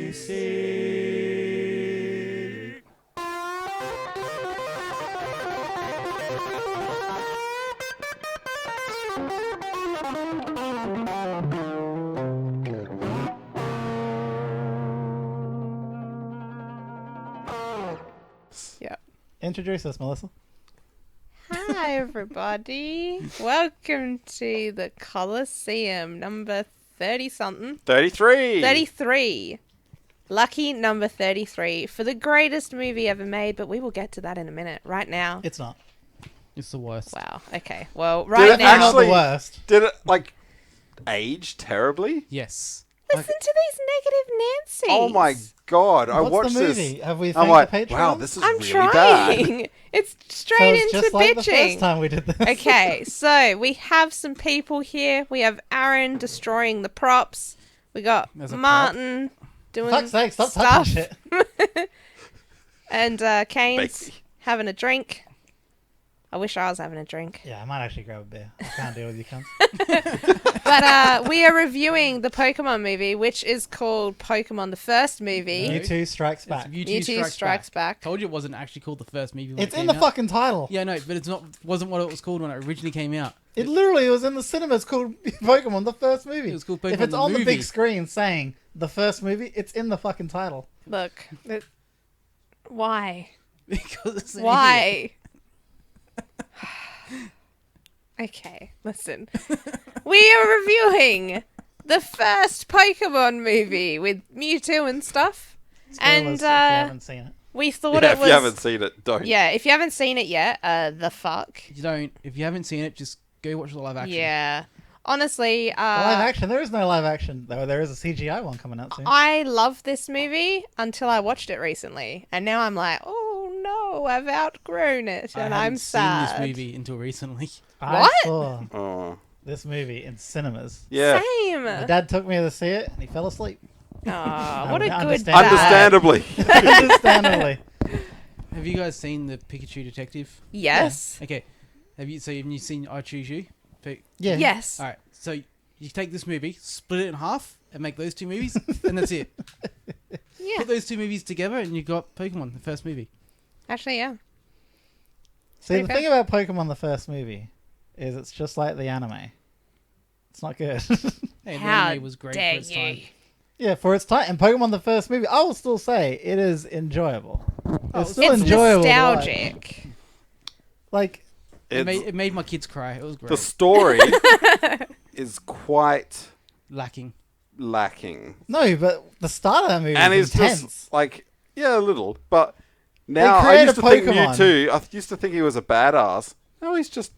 NPC. Yeah. Introduce us, Melissa. Hi, everybody. Welcome to the Colosseum, number 30-something. 33. 33. Lucky number 33 for the greatest movie ever made, but we will get to that in a minute. Right now. It's not. It's the worst. Wow. Okay. Well, Did right it now. Not actually- the worst. Did it, age terribly? Yes. Listen to these negative Nancys. Oh my god. I What's watched the movie? this. Have we I'm thanked like, the Patreon? wow, this is I'm really trying. bad. It's So straight it's into just like the bitching. first time we did this. Okay, so we have some people here. We have Aaron destroying the props. We got There's a Martin doing Fuck's sake, stop stuff. touching shit. And Kane's Basically. having a drink. I wish I was having a drink. Yeah, I might actually grab a beer. I can't deal with you cunts. But we are reviewing the Pokemon movie, which is called Pokemon the First Movie. No. Mewtwo Strikes Back. Mewtwo Strikes Back. Told you it wasn't actually called the first movie. When It's it in came the out. fucking title. Yeah, no, but it's not. Wasn't what it was called when it originally came out. It literally was in the cinemas called Pokemon, the first movie. It was called If Pokemon it's the on the movie. big screen saying the first movie, it's in the fucking title. Look. Why? Because it's an idiot. Why? Okay, listen. We are reviewing the first Pokemon movie with Mewtwo and stuff. Spoilers And if you haven't seen it. we thought Yeah, it if was... you haven't seen it, don't. Yeah, if you haven't seen it yet, the fuck. If you haven't seen it, just go watch the live action. Yeah. Honestly, Live action? There is no live action, though. There is a CGI one coming out soon. I love this movie until I watched it recently. And now I'm like, oh no, I've outgrown it. I And hadn't I'm sad. seen this movie until recently. I What? saw Oh. this movie in cinemas. Yeah. Same. My dad took me to see it, and he fell asleep. Aw, what a good Understand- dad. Understandably. Understandably. Have you guys seen the Pikachu Detective? Yes. Okay. Have you seen I Choose You? Yeah. Yes. All right. So you take this movie, split it in half, and make those two movies, and that's it. Yeah. Put those two movies together, and you got Pokemon, the first movie. Actually, yeah. See, the Okay. thing about Pokemon, the first movie, is it's just like the anime. It's not good. Hey, the How anime was great dare for its you? time. Yeah, for its time. And Pokemon, the first movie, I will still say it is enjoyable. It's still It's enjoyable. to watch. nostalgic. Like, It made my kids cry. It was great. The story is quite Lacking. lacking. no, but the start of that movie And is it's intense. just like, yeah, a little. But now I create used a to think Pokemon. Mewtwo, I used to think he was a badass. No, he's just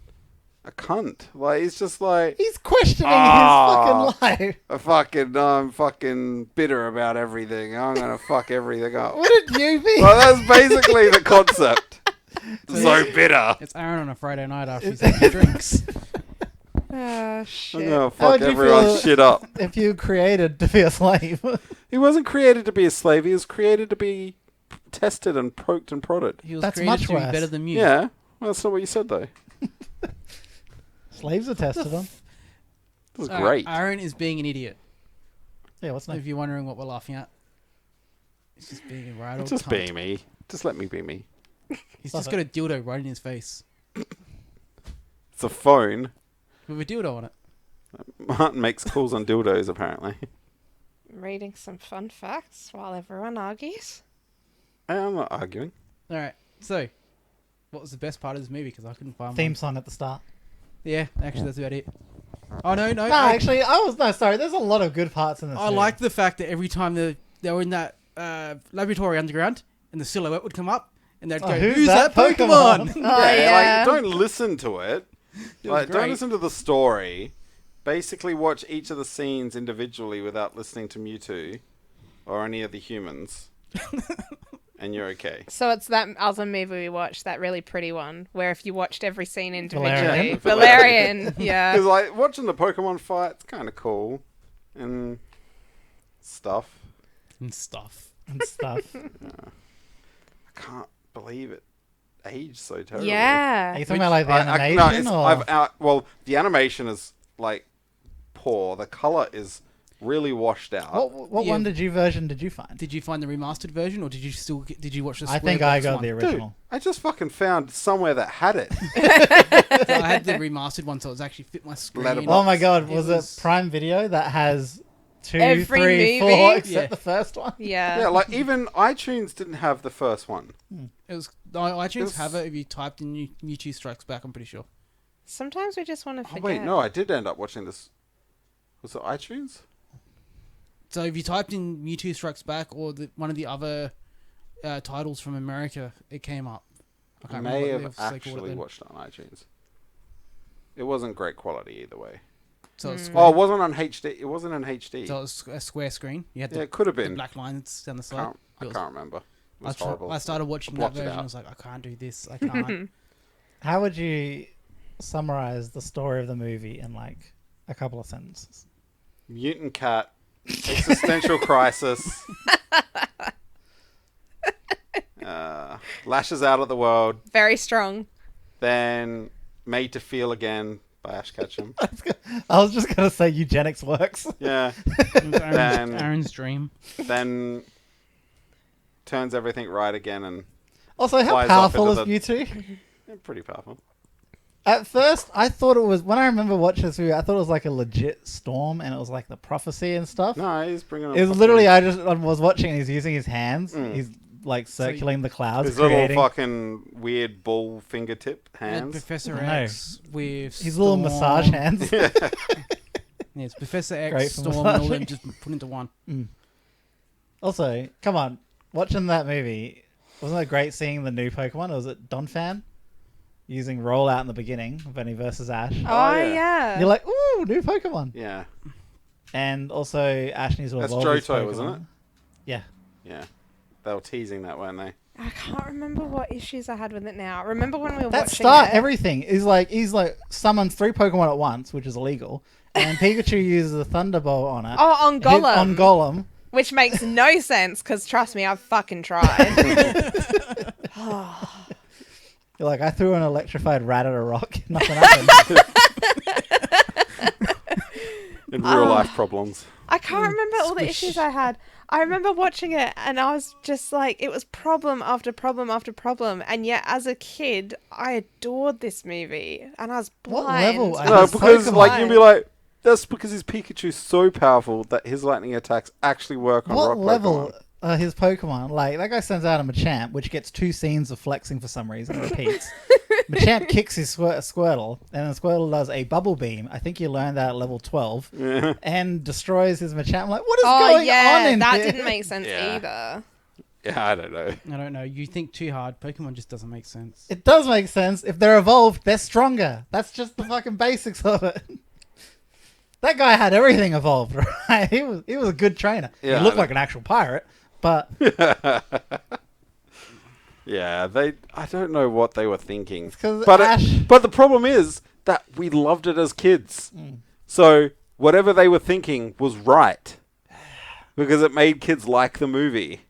a cunt. Like, he's just like, He's questioning Ah. his fucking life. I'm fucking bitter about everything. I'm going to fuck everything up. Wouldn't you be? Well, that's basically the concept. So bitter. It's Aaron on a Friday night after he's had drinks. Oh, I'm shit. going to How fuck would you everyone's feel- shit up. If you created to be a slave. He wasn't created to be a slave. He was created to be tested and poked and prodded. He was That's created much to be worse. better than you. Yeah. Well, that's not what you said, though. Slaves are tested on. It was So, great. Aaron is being an idiot. Yeah, what's If next? you're wondering what we're laughing at, it's just being a right old Just cunt. be me. Just let me be me. He's Love just got a dildo right in his face It's a phone. with a dildo on it. Martin makes calls on dildos, apparently. Reading some fun facts while everyone argues. I'm not arguing. All right. So, what was the best part of this movie? Because I couldn't find Theme one. song at the start. Yeah, actually, that's about it. Oh no. No, actually, sorry. There's a lot of good parts in this I movie. liked the fact that every time they were in that laboratory underground, and the silhouette would come up, and they'd Oh, go, who's "Who's that that Pokemon?" Oh, yeah. Like, don't listen to it. It was Like, don't great. listen to the story. Basically, watch each of the scenes individually without listening to Mewtwo or any of the humans, and you're okay. So it's that other movie we watched, that really pretty one, where if you watched every scene individually... Valerian. Valerian, yeah. Because like watching the Pokemon fight, it's kind of cool and stuff. and stuff. and stuff. I can't believe it aged so terribly. Yeah. Are you talking about like the animation no, it's, or? well, the animation is like poor. The color is really washed out. What Yeah. one did you find? Did you find the remastered version, or did you watch the? I square think I box got one? the Dude, original. I just fucking found somewhere that had it. So I had the remastered one, so it was actually fit my screen. Letterbox. Oh my god, It was was- it Prime Video that has 2, Every 3, 4 movie? except Yeah. the first one? Yeah. Yeah, like even iTunes didn't have the first one. It was iTunes was- have it if you typed in Mewtwo Strikes Back. I'm pretty sure. Sometimes we just want to Oh forget. wait, no, I did end up watching this. Was it iTunes? So if you typed in Mewtwo Strikes Back or one of the other titles from America, it came up. I I can't may remember have what they called it actually then. watched it on iTunes. It wasn't great quality either way. So it's Oh, it wasn't on HD. It wasn't in HD. So it was a square screen. You had Yeah, the, it could have the been. black lines down the side. I It was- can't remember. It was I horrible. started watching that blocked it version. out. I was like, I can't do this. I can't. How would you summarize the story of the movie in like a couple of sentences? Mutant cat, existential crisis, lashes out at the world, Very strong. then made to feel again by Ash Ketchum. I was just gonna say eugenics works. Yeah, It was Then- Aaron's dream. then turns everything right again, and Also, how Flies off powerful into is Mewtwo? yeah, pretty powerful. At first, I thought it was, when I remember watching this movie, I thought it was like a legit storm and it was like the prophecy and stuff. No, he's bringing. It was literally, I was watching and he's using his hands. Mm. He's like circling the clouds, his little creating fucking weird bull fingertip And hands. Professor I know. X with his little Storm. massage hands. Yeah, it's Professor X, Great for Storm, and all massaging. them just put into one. Also, come on, watching that movie, wasn't it great seeing the new Pokemon? Or was it Donphan? Using Rollout in the beginning when he versus Ash. Oh, yeah. yeah. You're like, ooh, new Pokemon. Yeah, And also, Ash needs to That's evolve his Johto, Pokemon. wasn't it? Yeah. yeah. They were teasing that, weren't they? I can't remember what issues I had with it now. Remember when we were That watching start, it? everything is like, he's like summons 3 Pokemon at once, which is illegal. And Pikachu uses a Thunderbolt on it. Oh, on Golem. On Golem. Which makes no sense, because trust me, I've fucking tried. You're like, I threw an electrified rat at a rock. Nothing happened. In real life problems. I can't remember all the Squish. issues I had. I remember watching it and I was just like, it was problem after problem after problem. And yet, as a kid, I adored this movie. And I was What blind. level? I No, His because Pokemon. like you'd be like, that's because his Pikachu's so powerful that his lightning attacks actually work on What rock level Pokemon. are his Pokemon? Like, that guy sends out a Machamp, which gets 2 scenes of flexing for some reason, and repeats. Machamp kicks his Squirtle, and then Squirtle does a Bubble Beam. I think you learned that at level 12. Yeah. And destroys his Machamp. I'm like, what is Oh, going yeah. on in That here? didn't make sense Yeah. either. Yeah, I don't know. I don't know. You think too hard. Pokemon just doesn't make sense. It does make sense. If they're evolved, they're stronger. That's just the fucking basics of it. That guy had everything evolved, right? He was a good trainer. Yeah, he looked I know. like an actual pirate, but Yeah, I don't know what they were thinking. 'cause But Ash- but the problem is that we loved it as kids. So whatever they were thinking was right. Because it made kids like the movie.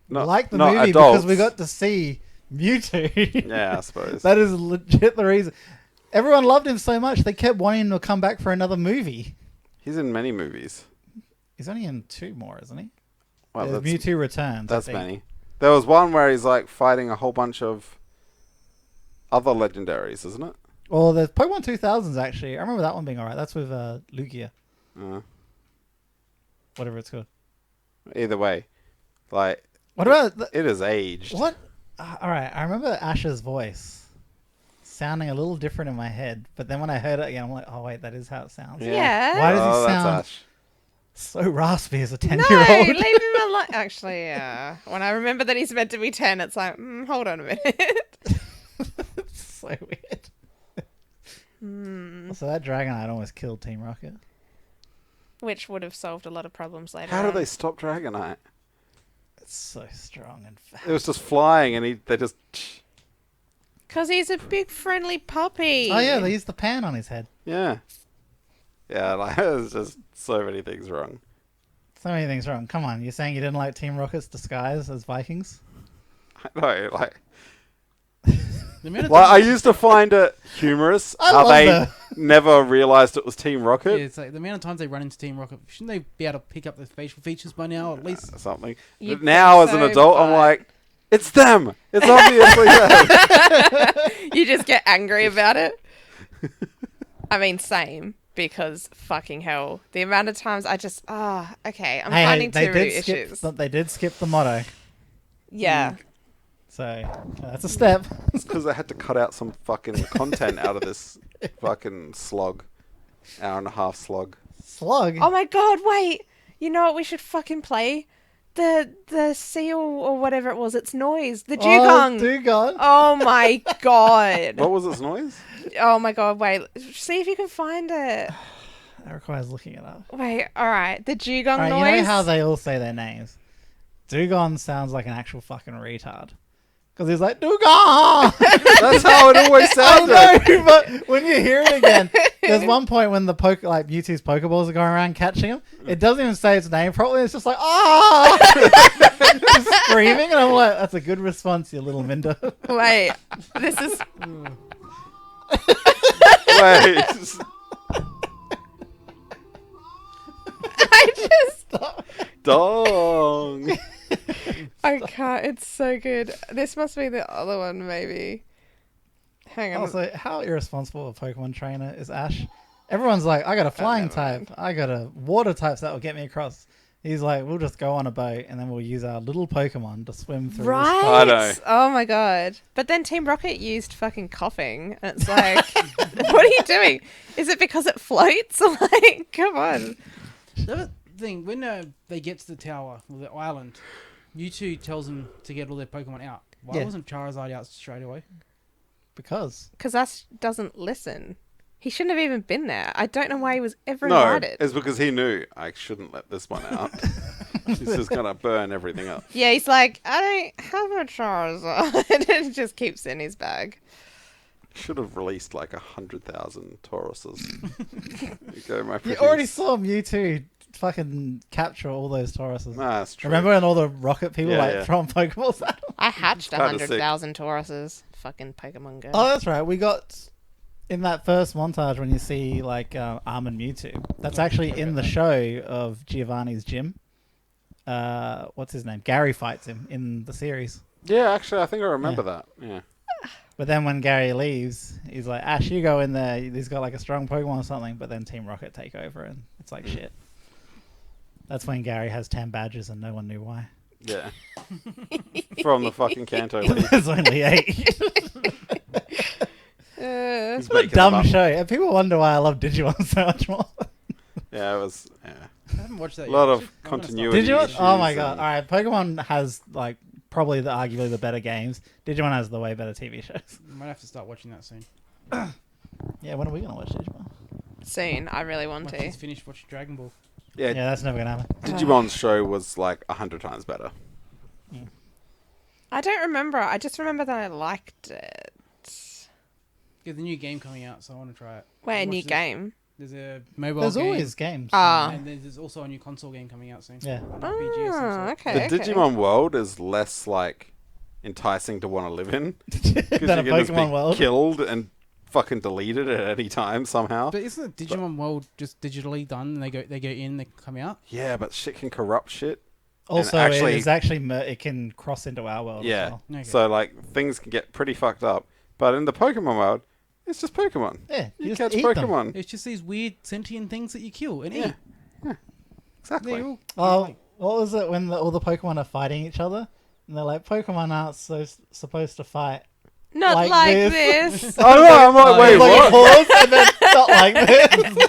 Not, like the not movie adults. because we got to see Mewtwo. Yeah, I suppose. That is legit the reason. Everyone loved him so much they kept wanting him to come back for another movie. He's in many movies. He's only in 2 more, isn't he? Well, There's that's, Mewtwo Returns. I that's think. many. There was one where he's like fighting a whole bunch of other legendaries, isn't it? Well, there's Pokemon 2000s actually. I remember that one being alright. That's with Lugia, whatever it's called. Either way, like What about it is aged. what? All right, I remember Ash's voice sounding a little different in my head, but then when I heard it again, I'm like, oh wait, that is how it sounds. Yeah. Why does Oh, he that's sound Ash. so raspy as a No, 10-year-old? leave him alone. Actually, yeah. When I remember that he's meant to be 10, it's like, hold on a minute. So weird. So that Dragonite almost killed Team Rocket. Which would have solved a lot of problems later How on. do they stop Dragonite? It's so strong and fast. It was just flying, and they just. Because he's a big friendly puppy. Oh yeah, they used the pan on his head. Yeah. Yeah, like there's just so many things wrong. So many things wrong. Come on, you're saying you didn't like Team Rocket's disguise as Vikings? I know, like amount of Like, I times- used to find it humorous I how love they that. never realised it was Team Yeah, Rocket it's like the amount of times they run into Team Rocket. Shouldn't they be able to pick up the facial features by now, at least? or something. You'd But now, think as an so, adult, I'm but- like, it's them! It's obviously them! You just get angry about it. I mean, same. Because fucking hell, the amount of times I just okay, I'm finding too many issues. They did skip the motto, Yeah, so that's a step. It's because I had to cut out some fucking content out of this fucking slog. Hour and a half slog. Slug. Oh my god, wait. You know what we should fucking play? The seal or whatever it was, its noise. The dugong. Dugong. Oh my god. What was its noise? Oh my god, wait. See if you can find it. That requires looking it up. Wait, alright. The dugong Alright, noise. you know how they all say their names? Dugong sounds like an actual fucking retard. Because he's like, Dugong! That's how it always I sounded. know, but when you hear it again, there's one point when the Mewtwo's Pokeballs are going around catching him. It doesn't even say its name properly. It's just like, just screaming. And I'm like, that's a good response, you little minder. Wait. This is Wait. I just Dong. I can't. It's so good. This must be the other one, maybe. Hang on. Also, how irresponsible a Pokemon trainer is Ash? Everyone's like, I got a flying never type. mind. I got a water type, so that will get me across. He's like, we'll just go on a boat and then we'll use our little Pokemon to swim through. Right. I know. Oh my god. But then Team Rocket used fucking coughing. And it's like, what are you doing? Is it because it floats? Like, come on. The other thing, when they get to the tower or the island, Mewtwo tells them to get all their Pokemon out. Why Yeah. wasn't Charizard out straight away? Because Because Ash doesn't listen. He shouldn't have even been there. I don't know why he was ever No, invited. it's because he knew I shouldn't let this one out. He's just gonna burn everything up. Yeah, he's like, I don't have a Charizard. And just keeps it in his bag. Should have released like 100,000 Tauruses. You go, my you pretty- already saw Mewtwo fucking capture all those Tauruses. Nah, that's true. Remember when all the Rocket people Yeah. throwing Pokeballs at him? I hatched kinda sick. 100,000 Tauruses. Fucking Pokemon Go. Oh, that's right. We got in that first montage when you see like Arm and Mewtwo. That's actually in the show of Giovanni's gym. What's his name? Gary fights him in the series. Yeah, actually, I think I remember that. Yeah. But then when Gary leaves, he's like, Ash, you go in there. He's got like a strong Pokemon or something. But then Team Rocket take over, and it's like shit. That's when Gary has 10 badges and no one knew why. Yeah. From the fucking Kanto League. There's only 8. He's What a making dumb them up. show. And people wonder why I love Digimon so much more. Yeah, it was. Yeah. I haven't watched that A yet. lot of I'm gonna start continuity. Digimon? issues Oh my god. and- Alright, Pokemon has like probably arguably the better games. Digimon has the way better TV shows. Might have to start watching that soon. Yeah, when are we gonna watch Digimon? Soon. I really want Once to. he's finished watching Dragon Ball. Yeah, Yeah, that's never gonna happen. Digimon's show was like 100 times better. I don't remember. I just remember that I liked it. There's a new game coming out, so I want to try it. Wait, a Watch new this. game? There's a mobile There's game. always games. Ah. And there's also a new console game coming out soon. Yeah. An RPG of some Oh, sort. okay. The Digimon world is less like enticing to want to live in because Than a you can just be Pokemon world. killed and fucking deleted at any time somehow. But isn't the Digimon world just digitally done? And they go in, they come out. Yeah, but shit can corrupt shit. Also, actually- it's actually it can cross into our world Yeah. as well. Okay. So like things can get pretty fucked up. But in the Pokemon world, it's just Pokemon. Yeah, You just catch eat them. Pokemon. It's just these weird sentient things that you kill and Yeah. eat. Exactly. They're all Oh, like- what was it when all the Pokemon are fighting each other? And they're like, Pokemon aren't supposed to fight. Not Like like, this. this. I know, I'm like, wait, It's like what? a pause and then not like this.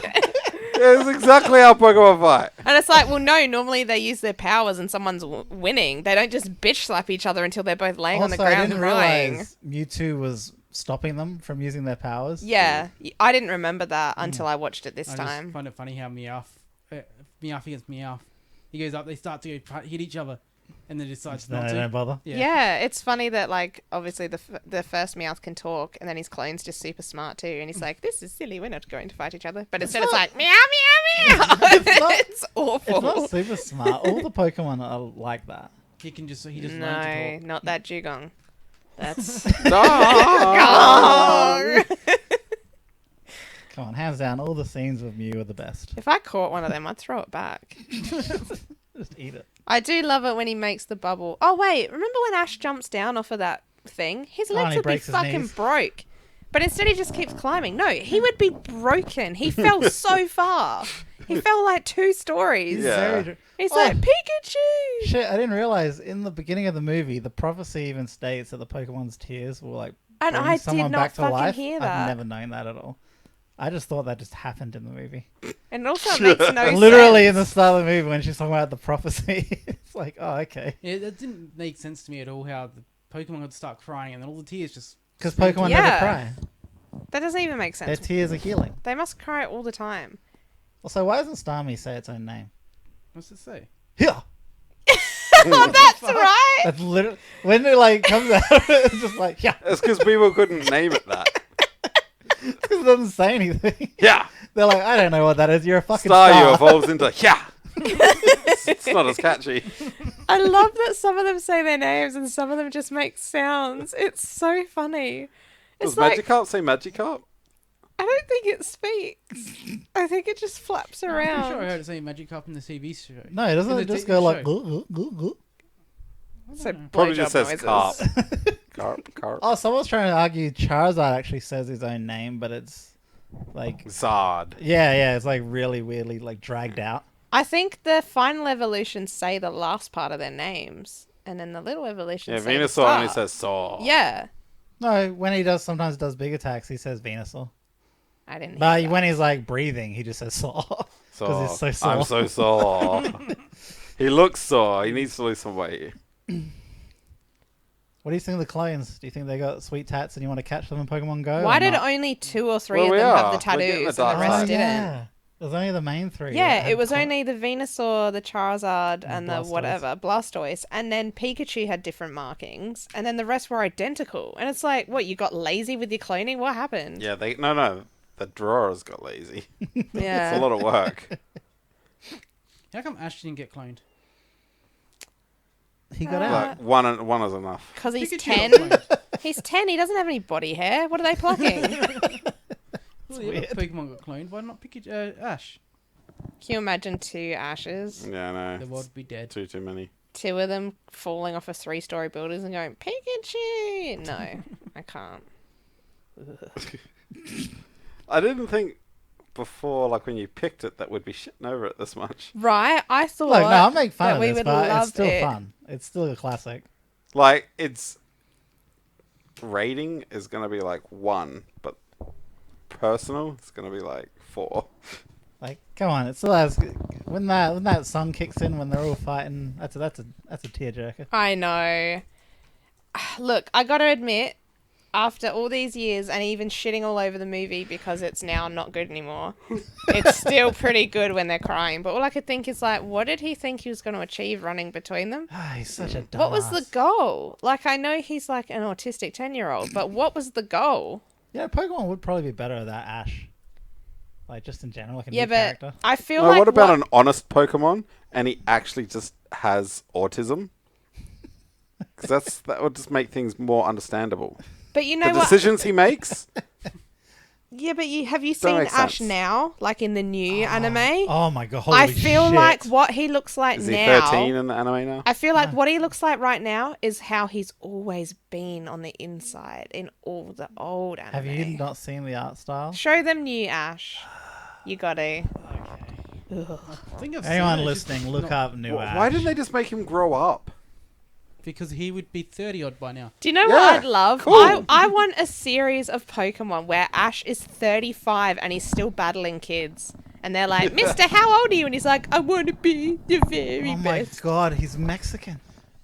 It's exactly how Pokemon fight. And it's like, well, no, normally they use their powers and someone's winning. They don't just bitch slap each other until they're both laying on the Also, I ground didn't crying. realize Mewtwo was stopping them from using their powers. Yeah, I didn't remember that until I watched it this I time. just find it funny how Meowth against Meowth. He goes up, they start to hit each other, and then decides Then not they to. don't bother. Yeah. It's funny that, like, obviously the first Meowth can talk, and then his clone's just super smart too, and he's like, this is silly, we're not going to fight each other. But instead it's like, meow, meow, meow. It's not- It's awful. It's not super smart. All the Pokemon are like that. He just learned to No, talk. not that Dugong. That's No! Come on, hands down, all the scenes with Mew are the best. if I caught one of them, I'd throw it back. Just eat it. I do love it when he makes the bubble. Oh wait, remember when Ash jumps down off of that thing? His and legs he would be breaks his fucking knees. broke. But instead he just keeps climbing. No, he would be broken. He fell so far. He fell like 2 stories. Yeah. He's Oh. like, Pikachu! Shit, I didn't realize in the beginning of the movie, the prophecy even states that the Pokemon's tears will like And bring I someone did not back to fucking life. hear I've that. never known that at all. I just thought that just happened in the movie. And also it makes no sense. Literally in the start of the movie when she's talking about the prophecy, it's like, oh, okay. Yeah, that didn't make sense to me at all. How the Pokemon would start crying and then all the tears just. Because Pokemon Yeah. never cry. That doesn't even make Their sense. tears are healing. They must cry all the time. Also, why doesn't Starmie say its own name? What's it say? Yeah. Oh, that's right! That's literally when it like comes out, it's just like yeah. It's because people couldn't name it that. Because it doesn't say anything. Yeah. They're like, I don't know what that is. You're a fucking Staryu star. evolves into yeah. It's not as catchy. I love that some of them say their names and some of them just make sounds. It's so funny. It's Does like, Magikarp say Magikarp? I don't think it speaks. I think it just flaps I'm around. pretty sure I heard it say Magikarp in the TV show. No, it doesn't. In It the just TV go like. show. "Goo, goo, goo, goo." So Probably blowjob just says noises. carp. Carp. Oh, someone's trying to argue Charizard actually says his own name, but it's like Zard. yeah, it's like really weirdly like dragged out. I think the final evolutions say the last part of their names, and then the little evolutions Yeah, say the Venusaur only start. says Saw. Yeah, No, when he sometimes does big attacks, he says Venusaur. I didn't. But hear that. when he's like breathing, he just says Saw. Saw. he's so sore. I'm so sore. He looks sore. He needs to lose some weight. What do you think of the clones? Do you think they got sweet tats and you want to catch them in Pokemon Go? Why or did not? only 2 or 3 Well, of we them have are. the We're getting the tattoos and dark the rest side. didn't? Yeah. It was only the main 3. that Yeah, had it was clo- only the Venusaur, the Charizard, and the Blastoise. whatever, Blastoise. And then Pikachu had different markings. And then the rest were identical. And it's like, what, you got lazy with your cloning? What happened? Yeah, no. The drawers got lazy. Yeah. It's a lot of work. How come Ash didn't get cloned? He got Uh, out. Like one is enough. Because he's Pikachu 10. got cloned. He's 10. He doesn't have any body hair. What are they plucking? Well, the other Pokemon got cloned. Why not Pikachu? Ash? Can you imagine 2 Ashes? Yeah, The no. world would be dead. Too many. 2 of them falling off of 3-story buildings and going, Pikachu! No, I can't. I didn't think before, like when you picked it, that would be shitting over it this much. Right? I thought Look, no, I make fun that of we this, would but love it's still it. fun. It's still a classic. Like, its rating is going to be like 1, but personal, it's going to be like 4. Like, come on, it still has. When that song kicks in, when they're all fighting, that's a tearjerker. I know. Look, I gotta admit, after all these years and even shitting all over the movie because it's now not good anymore, it's still pretty good when they're crying. But all I could think is like, what did he think he was going to achieve running between them? Ah, he's such a dumbass. What was the goal? Like, I know he's like an autistic 10-year-old, but what was the goal? Yeah, Pokemon would probably be better at that Ash. Like, just in general, like a Yeah, new but character. I feel No, like what about an honest Pokemon and he actually just has autism? Because that would just make things more understandable. But you know The what? decisions he makes? Yeah, but have you Don't seen make Ash sense. now, like in the new anime? Oh my god, holy I feel shit. like what he looks like Is he now. 13 in the anime now? I feel like what he looks like right now is how he's always been on the inside in all the old anime. Have you not seen the art style? Show them new Ash. You gotta. I think I've Anyone seen it, it's just listening, look not- up new Ash. Why didn't they just make him grow up? Because he would be 30 odd by now. Do you know Yeah, what I'd love? cool. I want a series of Pokemon where Ash is 35 and he's still battling kids. And they're like, Mister, how old are you? And he's like, I want to be the very Oh my best. god, he's Mexican.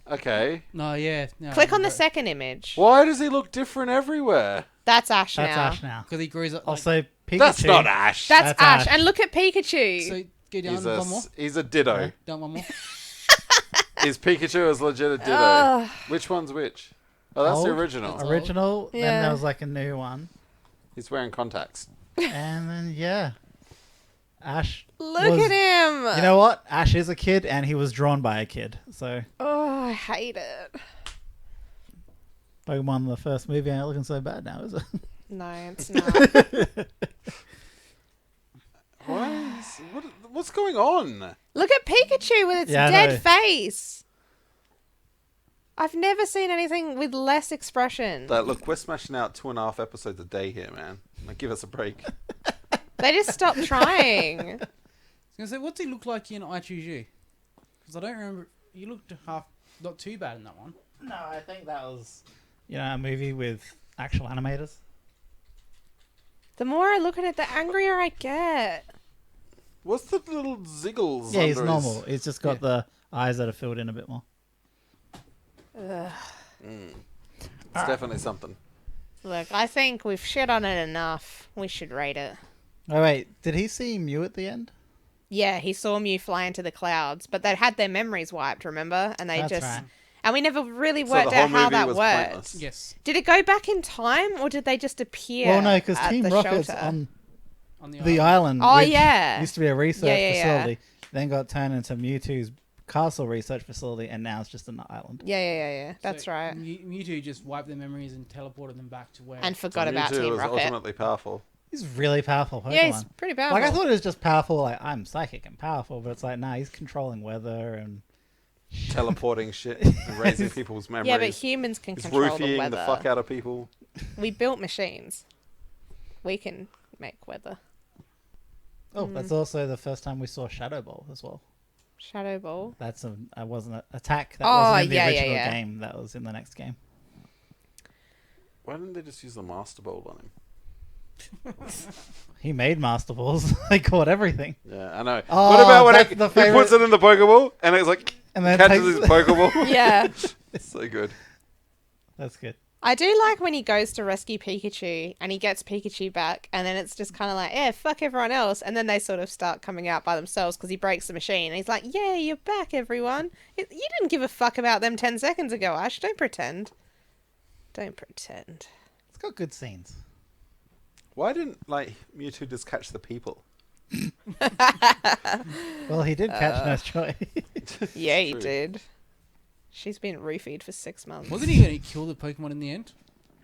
Okay. No, yeah. No, Click on the second image. Why does he look different everywhere? That's Ash That's now. Ash now. Because he grows up. Like, Also, Pikachu. That's not Ash. That's That's Ash. Ash. And look at Pikachu. so go down one more. He's a Ditto. Down one more. Is Pikachu as legit a Ditto? Ugh. Which one's which? Oh, that's the Old? original. Original, then Yeah. there was like a new one. He's wearing contacts. And then, yeah. Ash. Look was- at him. You know what? Ash is a kid and he was drawn by a kid. So, Oh, I hate it. Pokemon in the first movie ain't looking so bad now, is it? No, it's not. What's going on? Look at Pikachu with its Yeah, I dead know. face. I've never seen anything with less expression. Look, we're smashing out 2.5 episodes a day here, man. Like, give us a break. They just stopped trying. I was gonna say, what's he look like in I2G? Because I don't remember. He looked not too bad in that one. No, I think that was, a movie with actual animators. The more I look at it, the angrier I get. What's the little ziggles? Yeah, he's under normal. his- He's just got the eyes that are filled in a bit more. Ugh. It's definitely something. Look, I think we've shit on it enough. We should rate it. Oh wait, did he see Mew at the end? Yeah, he saw Mew fly into the clouds, but they had their memories wiped, remember? And they That's just... right. And we never really So worked the whole out how movie that was worked. pointless. Yes. Did it go back in time, or did they just appear Well, no, because at Team the Rocket's shelter? on On the island. Oh, which yeah. used to be a research Yeah. facility, then got turned into Mewtwo's castle research facility, and now it's just an island. Yeah. That's So right. Mewtwo just wiped their memories and teleported them back to where. And forgot about Mewtwo Team was Rocket. ultimately powerful. He's really powerful Pokemon. Yeah, he's pretty powerful. Like, I thought it was just powerful, like, I'm psychic and powerful, but it's like, nah, he's controlling weather and... Teleporting shit and raising people's memories. Yeah, but humans can He's control the roofying weather. the fuck out of people. We built machines. We can make weather. Oh, that's also the first time we saw Shadow Ball as well. Shadow Ball. That's wasn't an attack. That Oh, wasn't in the yeah, original yeah. game. That was in the next game. Why didn't they just use the Master Ball on him? He made Master Balls. They caught everything. Yeah, I know. Oh, what about when that's he the puts it in the Pokeball and it's like And then catches takes- his Pokeball? Yeah. So good. That's good. I do like when he goes to rescue Pikachu and he gets Pikachu back, and then it's just kind of like, yeah, fuck everyone else. And then they sort of start coming out by themselves because he breaks the machine. And he's like, yeah, you're back, everyone. You didn't give a fuck about them 10 seconds ago, Ash. Don't pretend. Don't pretend. It's got good scenes. Why didn't Mewtwo just catch the people? Well, he did catch Nurse Joy. Yeah, he True. did. She's been roofied for 6 months. Wasn't he going to kill the Pokemon in the end?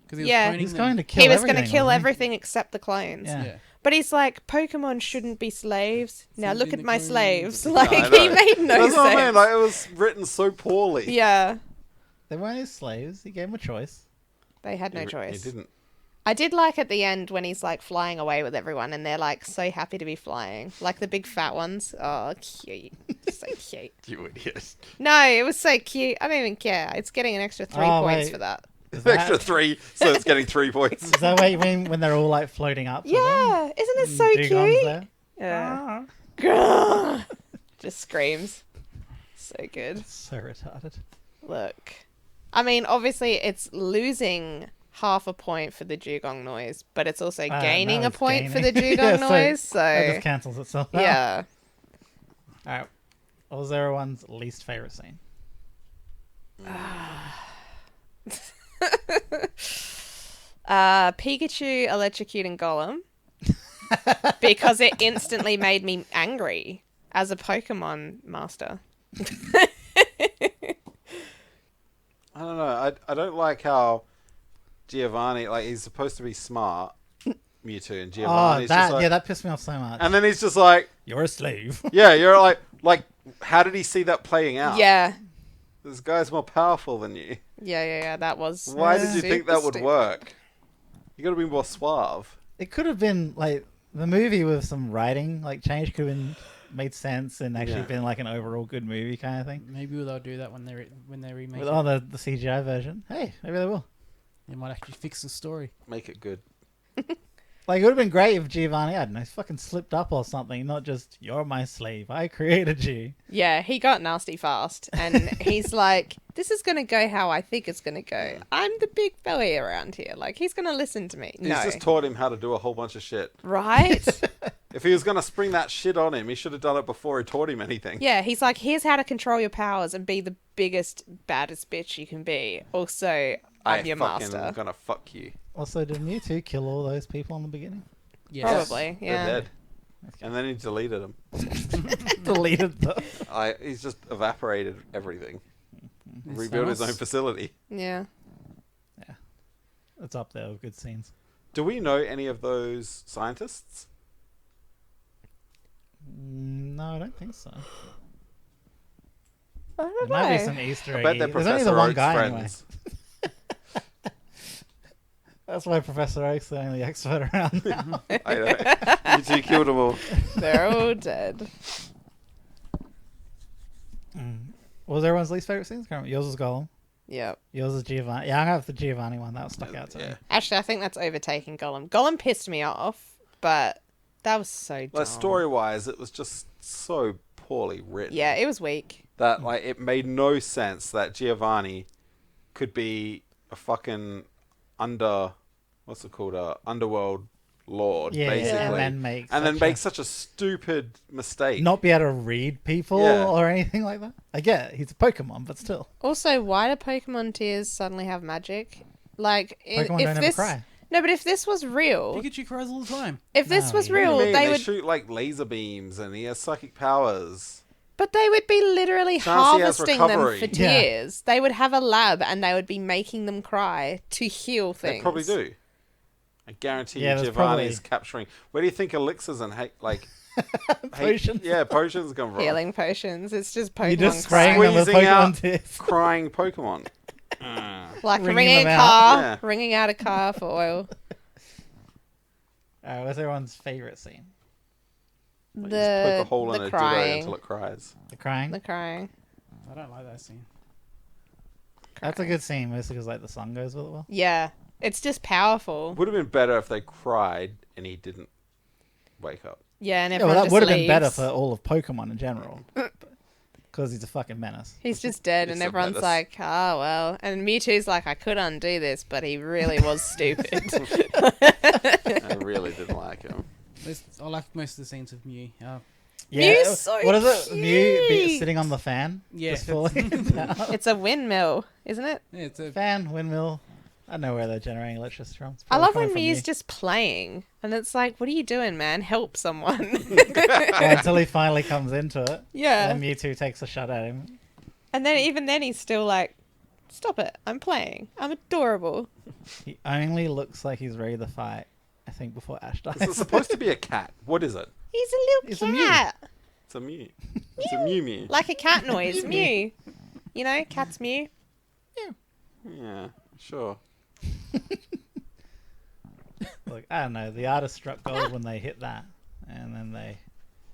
Because he was Yeah. cloning He's them. going to kill He was everything. going to kill wasn't he? everything except the clones. Yeah. Yeah. But he's like, Pokemon shouldn't be slaves. Now Send look in at the my clones. slaves. I Like, know. he made no That's what I mean. sense. Like, it was written so poorly. Yeah, They weren't his slaves. He gave him a choice. they had no He choice. didn't. I did like at the end when he's like flying away with everyone and they're like so happy to be flying. Like the big fat ones. Oh, cute. So cute. You idiot. No, it was so cute. I don't even care. It's getting an extra 3 Oh, points wait. for that. Is Extra that, 3, so it's getting 3 points. is that what you mean when they're all like floating up? to them? Yeah, isn't it so Dugon's cute? there? Yeah. Grrr. Just screams. So good. So retarded. Look. I mean, obviously it's losing half a point for the dugong noise, but it's also gaining no, a it's point for the gaining. dugong Yeah, noise, That so just cancels itself out. yeah. Alright. What was everyone's least favorite scene? Pikachu electrocuting Golem because it instantly made me angry as a Pokemon master. I don't know. I don't like how Giovanni, he's supposed to be smart, Mewtwo, and Oh, Giovanni's just like... that pissed me off so much. And then he's just like, You're a slave. yeah, you're like, how did he see that playing out? Yeah. This guy's more powerful than you. Yeah, that was Why did you think that would stupid. work? You gotta be more suave. It could have been like the movie with some writing, change could have made sense and actually Yeah. been like an overall good movie kind of thing. Maybe they'll do that when they remake With it. the CGI version. Hey, maybe they will. They might actually fix the story. Make it good. Like, it would have been great if Giovanni, I don't know, fucking slipped up or something, not just, you're my slave, I created you. Yeah, he got nasty fast, and he's like, "This is gonna go how I think it's gonna go. I'm the big belly around here. Like, he's gonna listen to me." He's No, just taught him how to do a whole bunch of shit. right? If he was gonna spring that shit on him, he should have done it before he taught him anything. Yeah, he's like, "Here's how to control your powers and be the biggest, baddest bitch you can be. Also, I'm your master." I'm gonna fuck you. Also, did Mewtwo kill all those people in the beginning? Yes. Probably, They're yeah. dead. And then he deleted them. Deleted them. He's just evaporated everything. And Rebuilt his Thanos- own facility. Yeah. Yeah. It's up there with good scenes. Do we know any of those scientists? No, I don't think so. I There don't might be know. some Easter I egg. bet they're There's only Professor the one Oak's guy friends. anyway. That's why Professor Oak's the only expert around now. I know. You two killed them all. They're all dead. What was everyone's least favorite scenes? Can't remember. Yours was Gollum. Yep. Yours was Giovanni. Yeah, I have the Giovanni one. That stuck out to me. Yeah. Actually, I think that's overtaking Gollum. Gollum pissed me off, but that was so dumb. Like story-wise, it was just so poorly written. Yeah, it was weak. That like it made no sense that Giovanni could be a fucking underworld lord, Yeah, basically, and then make such a stupid mistake. not be able to read people Yeah. or anything like that. I get it. He's a Pokemon, but still. Also, why do Pokemon tears suddenly have magic? Like, Pokemon if don't this ever cry. no, but if this was real, Pikachu cries all the time. if this No, was yeah. What do you real, mean? they They would. shoot like laser beams, and he has psychic powers. But they would be literally Chance he has harvesting them recovery. for Yeah. tears. They would have a lab and they would be making them cry to heal things. They probably do. I guarantee Yeah, you, there's Giovanni's probably- capturing. Where do you think elixirs and Potions. potions come from? Healing potions. It's just Pokemon You're just crying. spraying them with Squeezing out- Pokemon tears. Crying Pokemon. Like Wringing wringing a them car, out. Yeah. wringing out a car for oil. What's everyone's favorite scene? Like, you just poke a The hole in a ditto crying. until it cries. The crying. The crying. I don't like that scene. That's a good scene, mostly because like the song goes with it well. Yeah. It's just powerful. Would have been better if they cried and he didn't wake up. Yeah, and Yeah, everyone well, that just would have been better leaves. for all of Pokemon in general, because he's a fucking menace. He's just dead, and It's a everyone's menace. like, "Oh well." And Mewtwo's like, "I could undo this, but he really was stupid." I really didn't like him. I like most of the scenes of Mew. Mew's so what is it? Mew cute. sitting on the fan, Yeah, just falling down. It's a windmill, isn't it? Yeah, it's a Fan, windmill. I don't know where they're generating electricity from. It's I probably love coming when from Mew's Mew. just playing, and it's like, "What are you doing, man? Help someone!" Yeah, until he finally comes into it. Yeah. And then Mewtwo takes a shot at him. And then even then, he's still like, "Stop it! I'm playing. I'm adorable." He only looks like he's ready to fight, I think, before Ash dies. Is it supposed to be a cat? What is it? He's a It's a little Mew. cat, It's a Mew. It's a Mew Mew. like a cat noise. Mew. You know, cats mew. Yeah, sure. Look, I don't know. The artist struck gold when they hit that, and then they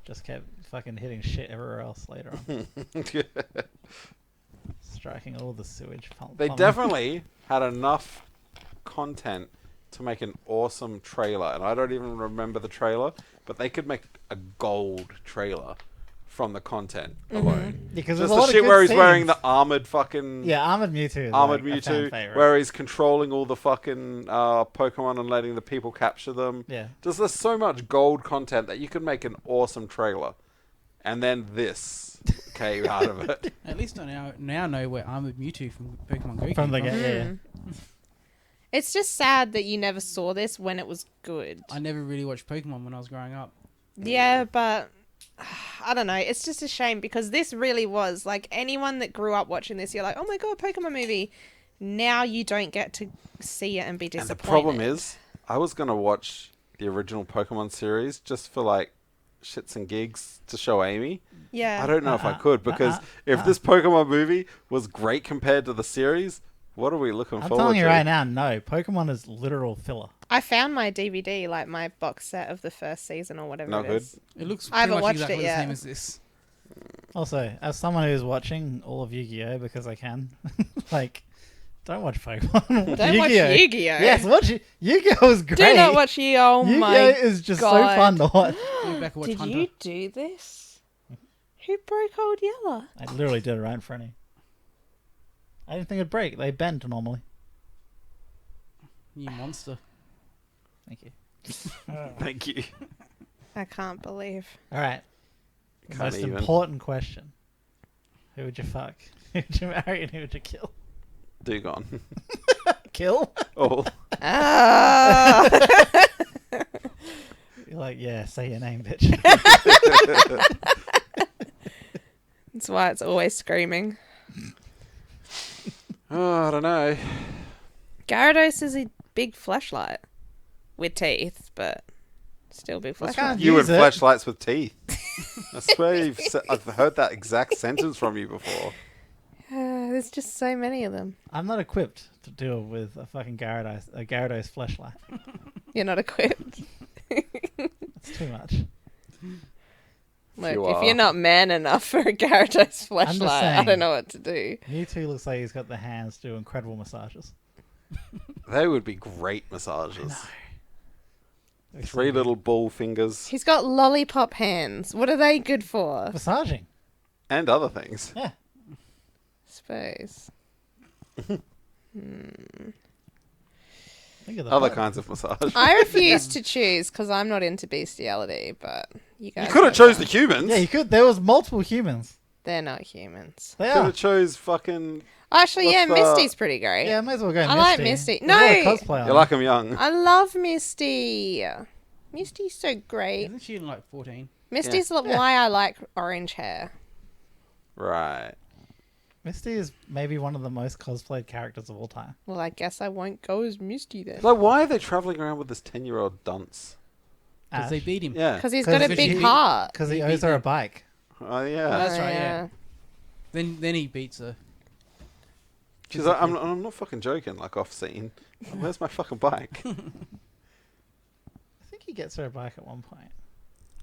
just kept fucking hitting shit everywhere else later on, striking all the sewage. They plumbing. definitely had enough content to make an awesome trailer, and I don't even remember the trailer, but they could make a gold trailer from the content alone. because Just there's a the lot shit of where good he's wearing scenes. the armored fucking Armored Mewtwo. Is armored like a fan Mewtwo, favorite. where he's controlling all the fucking Pokemon and letting the people capture them. Yeah. Just there's so much gold content that you could make an awesome trailer, and then this came out of it. At least I now know where Armored Mewtwo from Pokemon Go From the came game, yeah. It's just sad that you never saw this when it was good. I never really watched Pokemon when I was growing up. Yeah, but I don't know. It's just a shame because this really was like anyone that grew up watching this, you're like, oh my god, Pokemon movie. Now you don't get to see it and be And disappointed. the problem is, I was gonna watch the original Pokemon series just for like shits and gigs to show Amy. yeah, I don't know if I could because if this Pokemon movie was great compared to the series, what are we looking I'm forward telling you to? right now, no. Pokemon is literal filler. I found my DVD, like my box set of the first season or whatever No it good? is. It looks I pretty haven't much watched exactly it the yet. same as this. Also, as someone who's watching all of Yu-Gi-Oh because I can, like, don't watch Pokemon. Don't watch Yu-Gi-Oh. Yes, watch Yu-Gi-Oh is great. Do not watch Yu-Gi-Oh! Oh Yu-Gi-Oh my is just God. so fun to watch. Go back and watch Did Hunter. you do this? Who broke Old Yeller? I literally did it right in front of you. I didn't think it'd break. They bend normally. You monster. Thank you. Thank you. I can't believe. All right. The Can't most even. important question. Who would you fuck? Who would you marry and who would you kill? Dugon. Kill? Oh, Ah! You're like, yeah, say your name, bitch. That's why it's always screaming. oh, I don't know. Gyarados is a big flashlight with teeth, but still big can't flashlight. You and use it. flashlights with teeth. I swear I've heard that exact sentence from you before. There's just so many of them. I'm not equipped to deal with a fucking Gyarados flashlight. You're not equipped. It's too much. Look, You if are. you're not man enough for a Gyarados flashlight, I saying. don't know what to do. Mewtwo looks like he's got the hands to do incredible massages. They would be great massages. It's 3 little ball fingers He's got lollipop hands. What are they good for? massaging. and other things. Yeah. Suppose. Think of the Other butt. kinds of massage. I refuse to choose because I'm not into bestiality, but you guys. You could have know chose the that. humans. Yeah, you could. There was multiple humans. They're not humans. They Could are. have chose fucking. Actually, yeah, What's the- Misty's pretty great. Yeah, might as well go I Misty. like Misty. There's a lot of No! cosplay on You it. like them young. I love Misty. Misty's so great. Isn't she in like 14? Misty's Yeah. why I like orange hair. Right. Misty is maybe one of the most cosplayed characters of all time. Well, I guess I won't go as Misty then. Like, why are they traveling around with this 10-year-old dunce? Because they beat him. Yeah. Because he's got a 'Cause big he- heart. Because he He owes beat her a them. bike. Oh, yeah. That's right, yeah. Then he beats her. She's like, I'm not fucking joking, like, off scene. Where's my fucking bike? I think he gets her a bike at one point.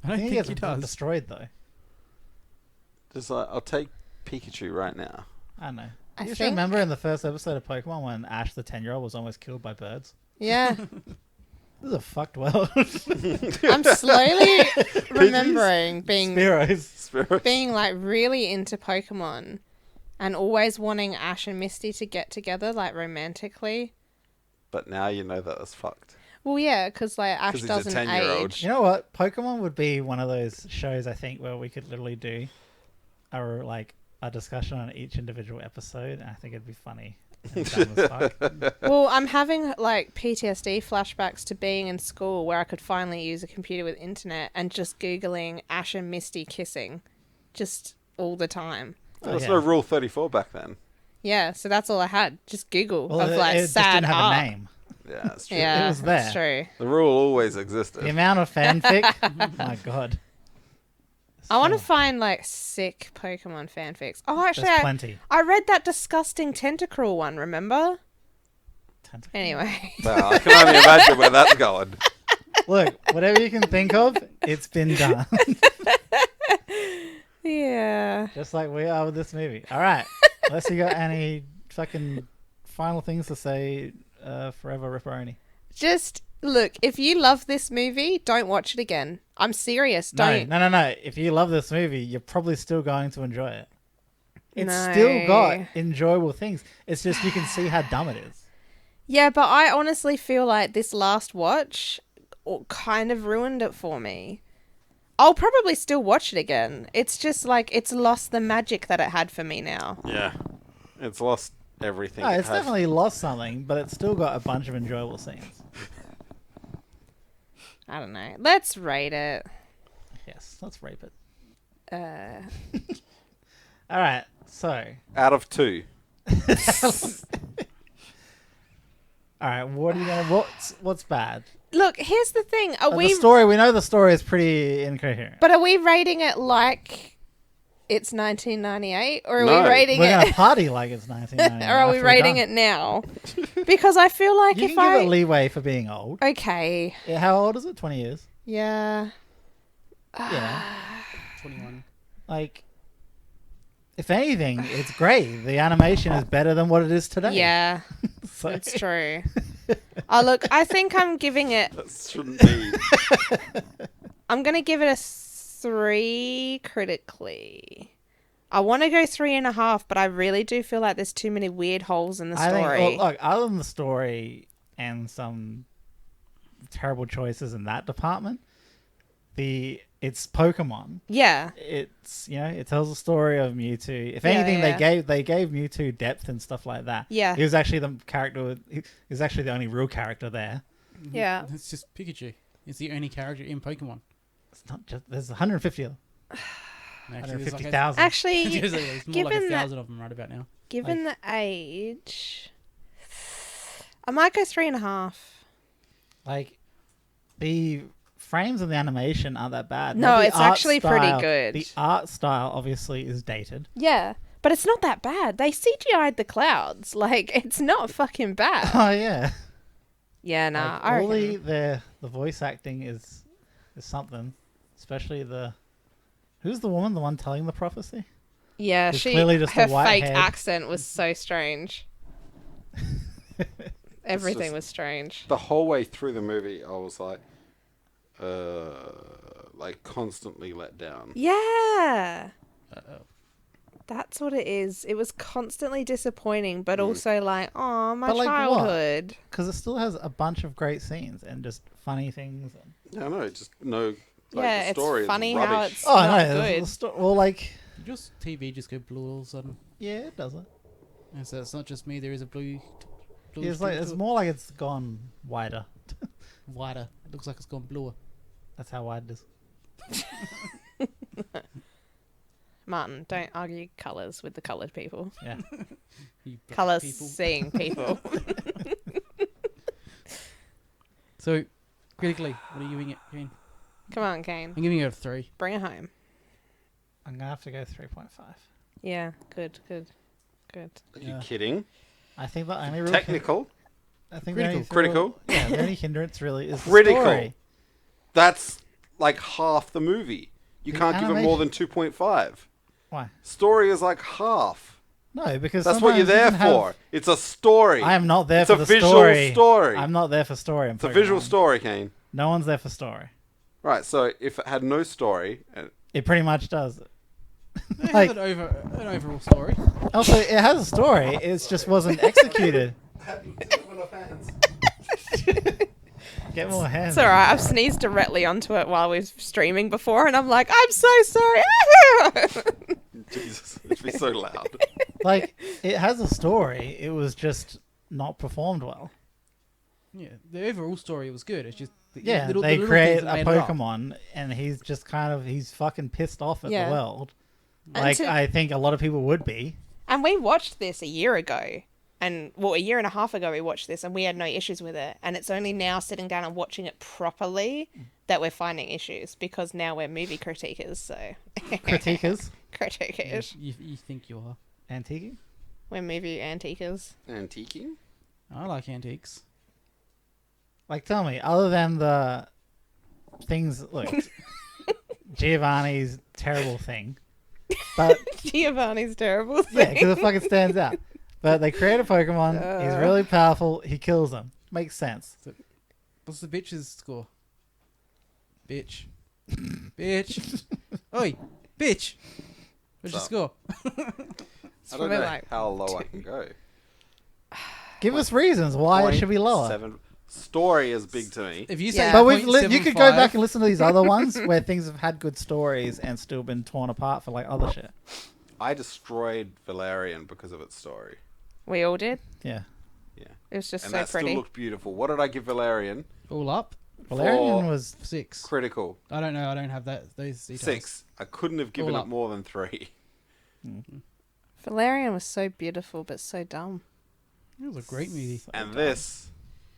I don't he think gets he does. destroyed though. Just like, I'll take Pikachu right now. I don't know. I You should think- remember in the first episode of Pokemon when Ash, the 10-year-old, was almost killed by birds. Yeah. This is a fucked world. I'm slowly remembering being Spearows. Spirit. being like really into Pokemon and always wanting Ash and Misty to get together like romantically. But now you know that it's fucked. Well, yeah, because like Ash 'Cause he's a doesn't 10-year-old. age. You know what? Pokemon would be one of those shows I think where we could literally do a discussion on each individual episode, and I think it'd be funny. And dumb as fuck. Well, I'm having like PTSD flashbacks to being in school where I could finally use a computer with internet and just Googling Ash and Misty kissing just all the time. There was yeah. no Rule 34 back then. Yeah, so that's all I had. Just Google Well, of like it just sad didn't have art. a name. Yeah, that's true. Yeah, It was there. that's true. The rule always existed. The amount of fanfic, my god. I want to So- find like sick Pokemon fanfics. Oh, actually, There's plenty. I read that disgusting Tentacruel one. Remember? Tentacle. Anyway, Wow, I can only imagine where that's going. Look, whatever you can think of, it's been done. yeah. Just like we are with this movie. All right. Unless you got any fucking final things to say, forever Ripperoni. Just look. If you love this movie, don't watch it again. I'm serious. Don't. No. If you love this movie, you're probably still going to enjoy it. It's No. still got enjoyable things. It's just you can see how dumb it is. Yeah, but I honestly feel like this last watch kind of ruined it for me. I'll probably still watch it again. It's just like it's lost the magic that it had for me now. Yeah. It's lost everything. No, it it's had. definitely lost something, but it's still got a bunch of enjoyable scenes. I don't know. Let's rate it. Yes, let's rape it. Uh, All right, so Out of 2. all right, what are you gonna? What's bad? look, here's the thing. Are The we? story. We know the story is pretty incoherent. But are we rating it like it's 1998, or are No. we rating We're gonna it, party like it's 1990. or are we rating it now? Because I feel like You if can give I it leeway for being old. okay, Yeah, how old is it? 20 years. yeah, Yeah. 21. Like, if anything, it's great. The animation is better than what it is today. yeah, So- it's true. Oh look, I think I'm giving it. That shouldn't be. I'm gonna give it a 3 critically. I want to go 3.5, but I really do feel like there's too many weird holes in the I story. think, well, look, other than the story and some terrible choices in that department, it's Pokemon. Yeah, It's it tells the story of Mewtwo. If Yeah, anything, yeah. they gave Mewtwo depth and stuff like that. Yeah. he was actually the character. He was actually the only real character there. yeah. It's just Pikachu. It's the only character in Pokemon. It's not just there's 150 of them. Actually, there's like 150,000. Actually, there's more like given that- 1,000 of them right about now. given the age, I might go 3.5. Like, the frames of the animation aren't that bad. No, The it's art actually pretty style- good. The art style obviously is dated. Yeah, but it's not that bad. They CGI'd the clouds. Like, it's not fucking bad. Oh yeah. Yeah, nah. Like, I all reckon. the voice acting is something. Especially who's the woman, the one telling the prophecy? Yeah, It's clearly just her a white fake head. accent was so strange. Everything just- was strange. The whole way through the movie, I was like constantly let down. Yeah. Uh-oh. That's what it is. It was constantly disappointing, but also like, oh, my But like what? childhood. Because it still has a bunch of great scenes and just funny things. Yeah, no, just no. Like, Yeah, the it's story funny is how rubbish. it's- Oh not no, good. well, like, Did your TV just go blue all of a sudden? yeah, it doesn't. And so it's not just me. There is a blue. It's like it's more like it's gone wider. wider. It looks like it's gone bluer. That's how wide it is. Martin, don't argue colours with the coloured people. Yeah. You black Colours people. seeing people. So, critically, what are you giving it, Kane? Come on, Kane. I'm giving it a 3. Bring it home. I'm gonna have to go 3.5. Yeah, good. Are Yeah. you kidding? I think the only real Technical, I think Critical? Yeah, the only hindrance really is Critical. the story. that's like half the movie. You The can't give it more than 2.5. Why? Story is like half. No, because That's what you're sometimes you there can have- for. It's a story. I am not there It's for a the visual story. I'm not there for story. It's a visual story, Kane. No one's there for story. Right, so if it had no story, It pretty much does. They Like- have an overall story. Also, it has a story. It just wasn't executed. Get more hands. It's alright, I've sneezed directly onto it while we were streaming before, and I'm like, I'm so sorry. Jesus, it'd be so loud. Like, it has a story. It was just not performed well. Yeah, the overall story was good. It's just the Yeah, little, they the little create things that a made it up. Pokemon, and he's just he's fucking pissed off at Yeah. the world. And Like, to- I think a lot of people would be. And we watched this a year ago. And, well, a year and a half ago we watched this, and we had no issues with it. And it's only now sitting down and watching it properly that we're finding issues, because now we're movie critiquers, so... Critiquers. Critiquers. You think you are? Antique? We're movie antiquers. Antiquing? I like antiques. Like, tell me, other than the things... Look, Giovanni's terrible thing. But, Giovanni's terrible yeah, thing. because it fucking stands out. But they create a Pokemon. He's really powerful. He kills them. Makes sense. What's the bitch's score? Bitch. Bitch. Oi, bitch. What's your So- score? I don't probably know like how low I can go. Give us reasons why it should be lower. 0.7. Story is big to me. If you Yeah. say But you could go 0.75, back and listen to these other ones where things have had good stories and still been torn apart for like other shit. I destroyed Valerian because of its story. We all did. Yeah. Yeah. It was just And so that pretty. still looked beautiful. What did I give Valerian? all up, Valerian was 6. Critical. I don't know. I don't have those details. 6. I couldn't have given All it up. more than 3. Valerian was so beautiful, but so dumb. It was a great movie. And this,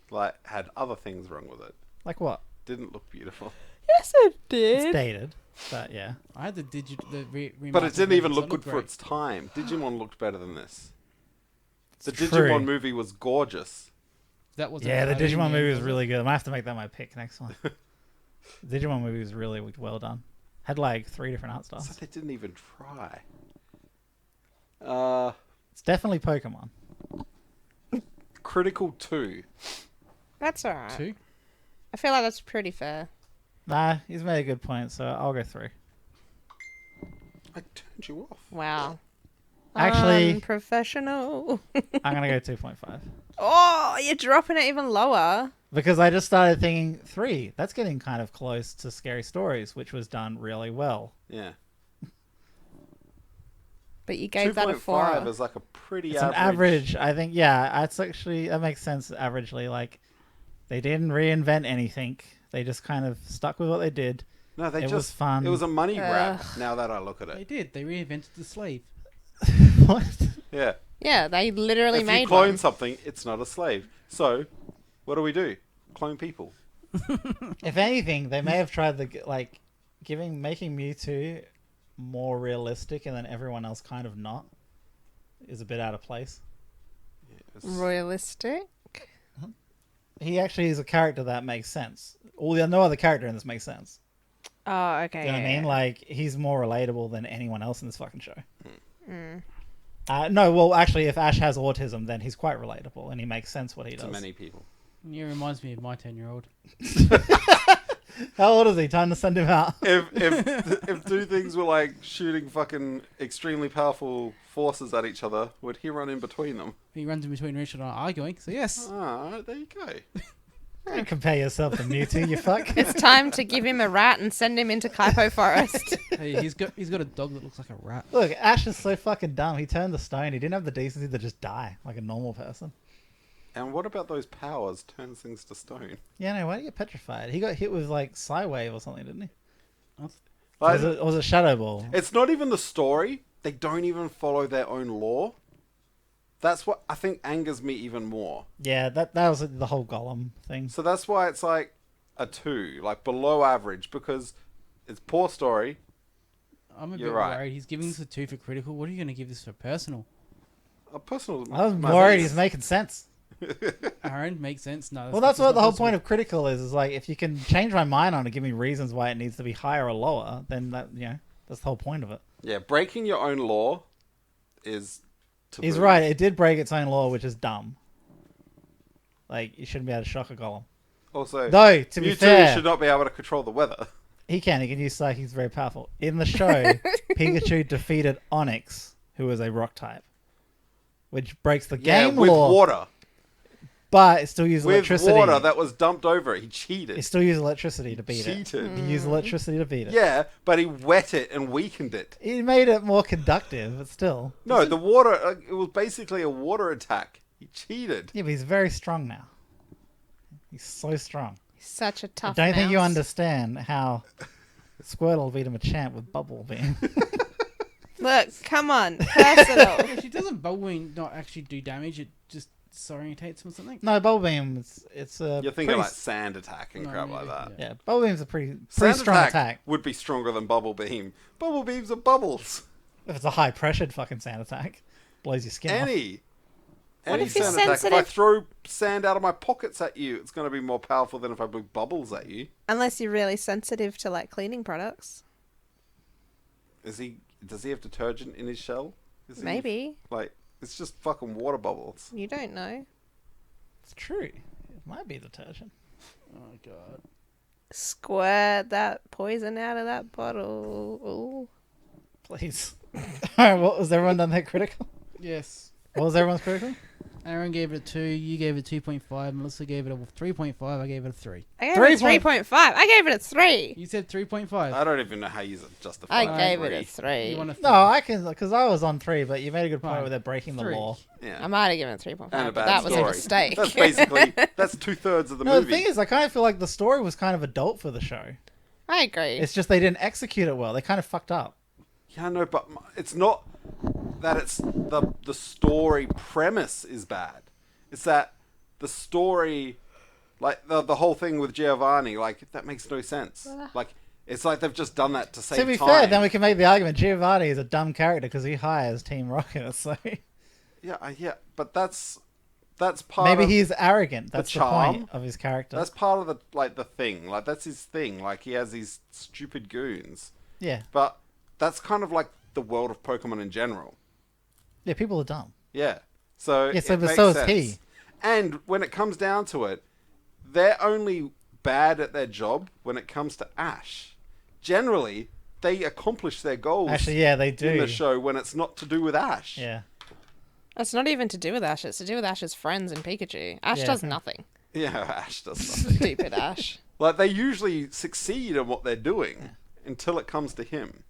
like, had other things wrong with it. like what? Didn't look beautiful. Yes, it It's did. dated, but yeah. I had the But it didn't even look remastered good for great. its time. Digimon looked better than this. The It's Digimon true. movie was gorgeous. That was Yeah, the Halloween Digimon movie game, was wasn't really it? good. I might have to make that my pick next one. The Digimon movie was really well done. Had like 3 different art So styles. they didn't even try. It's definitely Pokemon. Critical 2. That's alright. 2. I feel like that's pretty fair. Nah, he's made a good point, so I'll go 3. I turned you off. Wow. Actually- Unprofessional. I'm gonna go 2.5 Oh, you're dropping it even lower. because I just started thinking 3. That's getting kind of close to Scary Stories, which was done really well. Yeah. But you gave that a 2.5 4. is like a pretty It's an average. I think, yeah, it's actually that makes sense. Averagely, like they didn't reinvent anything. They just kind of stuck with what they did. No, they It just was fun. It was a money grab. Ugh. Now that I look at They it. did. They reinvented the slave. What? Yeah. Yeah, they literally If made you clone one. something, it's not a slave. So, what do? Clone people. If anything, they may have tried making Mewtwo more realistic, and then everyone else kind of not, is a bit out of place. Yes. Realistic? He actually is a character that makes sense. No other character in this makes sense. Oh, okay. Do you know what I mean? Like, he's more relatable than anyone else in this fucking show. No, well, actually, if Ash has autism, then he's quite relatable, and he makes sense what he does. To many people. It reminds me of my 10-year-old. How old is he? Time to send him out. If two things were like shooting fucking extremely powerful forces at each other, would he run in between them? He runs in between Richard and I arguing, so yes. Ah, there you go. Don't compare yourself to Mewtwo, you fuck. It's time to give him a rat and send him into Clapo Forest. Hey, he's got a dog that looks like a rat. Look, Ash is so fucking dumb. He turned to stone. He didn't have the decency to just die like a normal person. And what about those powers? Turns things to stone. Yeah, no, why do you get petrified? He got hit with like Psywave or something, didn't he? Like, Or was it Shadow Ball? it's not even the story. They don't even follow their own lore. That's what I think angers me even more. Yeah, that was the whole Golem thing. So that's why it's like a 2, like below average, because it's poor story. I'm a You're bit right. worried. He's giving this a 2 for critical. What are you going to give this for personal? A personal. I was my worried thing he's is- making sense. Aaron, makes sense. No. Well, that's what the whole point of critical is like, if you can change my mind on it, give me reasons why it needs to be higher or lower, then that's the whole point of it. Yeah, breaking your own law is. He's taboo. right. It did break its own law, which is dumb. Like, you shouldn't be able to shock a Golem. Also, Though, to be Mewtwo fair, should not be able to control the weather. he can use Psychic. He's very powerful. In the show, Pikachu defeated Onyx, who is a rock type, which breaks the game with law. water. But it still uses With electricity. water that was dumped over it. He cheated. It still uses electricity to beat it. Cheated. He used electricity to beat it. Yeah, but he wet it and weakened it. He made it more conductive, but still. No, the water. It was basically a water attack. He cheated. Yeah, but he's very strong now. He's so strong. He's such a I tough don't think you mouse. understand how Squirtle beat him a champ with Bubble Beam. Look, come on. Personal. Actually, doesn't Bubblebeam not actually do damage? It just disorientates him or something? No, Bubble Beam, it's a You're thinking pretty, like sand attack and No, crap yeah, like that. yeah. yeah, Bubble Beam's a pretty Sand strong attack. would be stronger than Bubble Beam. Bubble Beams are bubbles. If it's a high pressured fucking sand attack, blows your skin off. Any if you're sand attack. If I sensitive? throw sand out of my pockets at you, it's going to be more powerful than if I blew bubbles at you. Unless you're really sensitive to like cleaning products. Does he have detergent in his shell? Is he, Maybe. like, it's just fucking water bubbles. You don't know. It's true. It might be detergent. Oh, God. Squirt that poison out of that bottle. Ooh. Please. Alright, what was everyone done that critical? Yes. What was everyone's critical? Aaron gave it a 2, you gave it 2.5, Melissa gave it a 3.5, I gave it a 3. I gave it a 3.5. I gave it a 3. You said 3.5. I don't even know how you justify I that. gave it a You 3. want a No, I can, because I was on 3, but you made a good point Fine. with it breaking the 3. law. Yeah. I might have given it a 3.5, And a but bad that was a story. mistake. That's basically, that's 2/3 of the No, movie. the thing is, I kind of feel like the story was kind of adult for the show. I agree. It's just they didn't execute it well. They kind of fucked up. Yeah, I know, but it's not that it's the story premise is bad. It's that the story, like the whole thing with Giovanni, like that makes no sense. Like it's like they've just done that to save To be time. fair, then we can make the argument Giovanni is a dumb character because he hires Team Rocket. So yeah, but that's part. maybe of, he's arrogant. That's the charm. point of his character. That's part of the thing. Like that's his thing. Like he has these stupid goons. Yeah, But that's kind of like the world of Pokemon in general. yeah. People are dumb. Yeah. So Yeah, so it but makes so is sense. he. And when it comes down to it, they're only bad at their job when it comes to Ash. Generally, they accomplish their goals Actually, yeah, they do. in the show when it's not to do with Ash. Yeah, It's not even to do with Ash. It's to do with Ash's friends and Pikachu. Ash Yeah. does nothing. Yeah, Ash does nothing. Stupid Ash. Like, they usually succeed in what they're doing until it comes to him.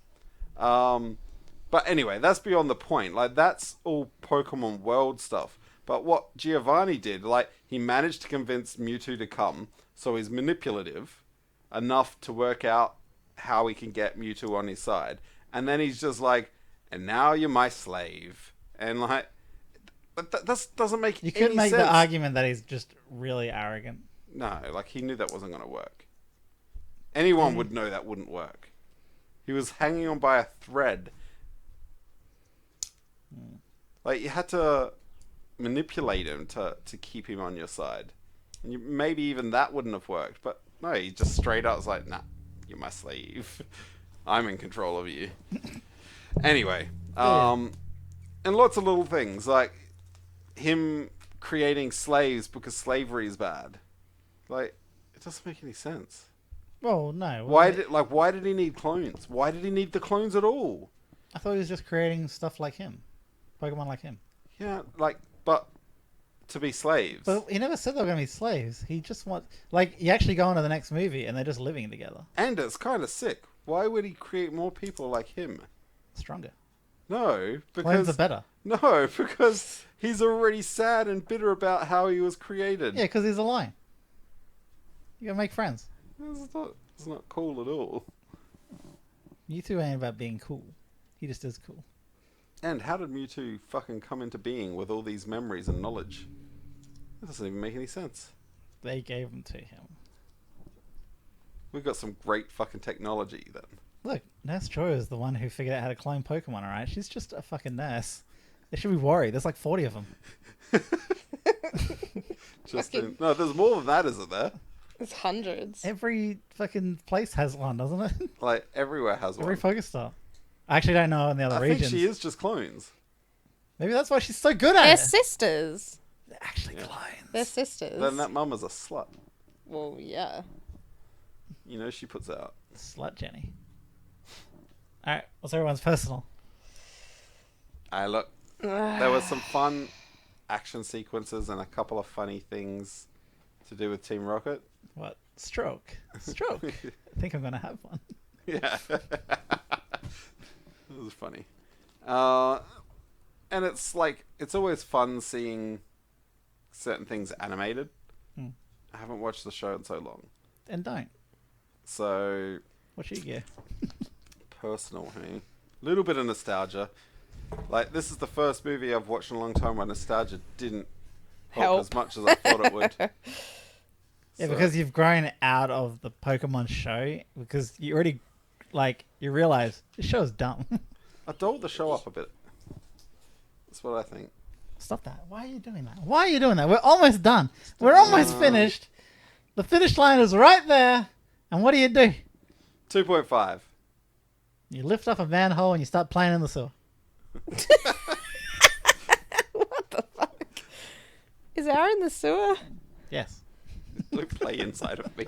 But anyway, that's beyond the point. Like, that's all Pokemon World stuff. But what Giovanni did, like, he managed to convince Mewtwo to come, so he's manipulative enough to work out how he can get Mewtwo on his side. And then he's just like, and now you're my slave. And, like, But that doesn't make You any could make sense. the argument that he's just really arrogant. No, like he knew that wasn't going to work. Anyone would know that wouldn't work. He was hanging on by a thread. Like you had to manipulate him to keep him on your side. And maybe even that wouldn't have worked. But no, he just straight up was like, nah, you're my slave. I'm in control of you. Anyway, and lots of little things like him creating slaves because slavery is bad. Like, it doesn't make any sense. Well, no. Why did he need clones? Why did he need the clones at all? I thought he was just creating stuff like him. Pokemon like him. Yeah, but to be slaves. But he never said they were going to be slaves. He just wants... Like, you actually go on to the next movie and they're just living together. And it's kind of sick. Why would he create more people like him? Stronger. No, because... Clones are better. No, because he's already sad and bitter about how he was created. Yeah, because he's a lion. You gotta make friends. It's not cool at all. Mewtwo ain't about being cool. He just is cool. And how did Mewtwo fucking come into being with all these memories and knowledge? That doesn't even make any sense. They gave them to him. We've got some great fucking technology then. Look, Nurse Joy is the one who figured out how to clone Pokemon, alright? She's just a fucking nurse. They should be worried. There's like 40 of them. No, there's more than that, isn't there? There's hundreds. Every fucking place has one, doesn't it? Like, everywhere has one. Every Pokestop. I actually don't know in the other I regions. think she is just clones. Maybe that's why she's so good at They're it. sisters. They're actually Yeah. clones. They're sisters. Then that mum is a slut. Well, yeah. You know, she puts out. Slut Jenny. Alright, what's everyone's personal? Look, there was some fun action sequences and a couple of funny things to do with Team Rocket. What? Stroke. Stroke. I think I'm gonna have one. Yeah. It was funny. And it's like, it's always fun seeing certain things animated. Hmm. I haven't watched the show in so long. And don't. So, What you get? personal, hey? Little bit of nostalgia. Like, this is the first movie I've watched in a long time where nostalgia didn't help as much as I thought it would. Yeah, So- because you've grown out of the Pokemon show. Because you already, like, you realize this show's dumb. I dolled the show up a bit. That's what I think. Stop that. Why are you doing that? Why are you doing that? We're almost done. We're almost finished. The finish line is right there. And what do? 2.5. You lift up a manhole and you start playing in the sewer. What the fuck? Is Aaron in the sewer? Yes. Look, play inside of me.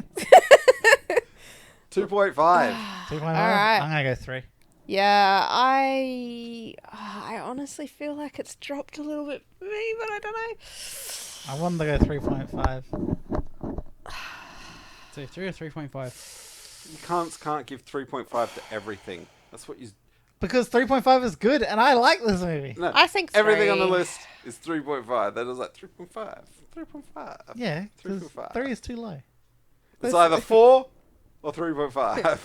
2.5. 2.0. Alright. I'm going to go 3. Yeah, I honestly feel like it's dropped a little bit for me, but I don't know. I wanted to go 3.5. So 3 or 3.5. You can't give 3.5 to everything. That's what you... Because 3.5 is good and I like this movie. No, I think everything on the 3. list is 3.5. That is like 3.5. 3.5. Yeah, because 3.5. 3 is too low. It's either 4 or 3.5.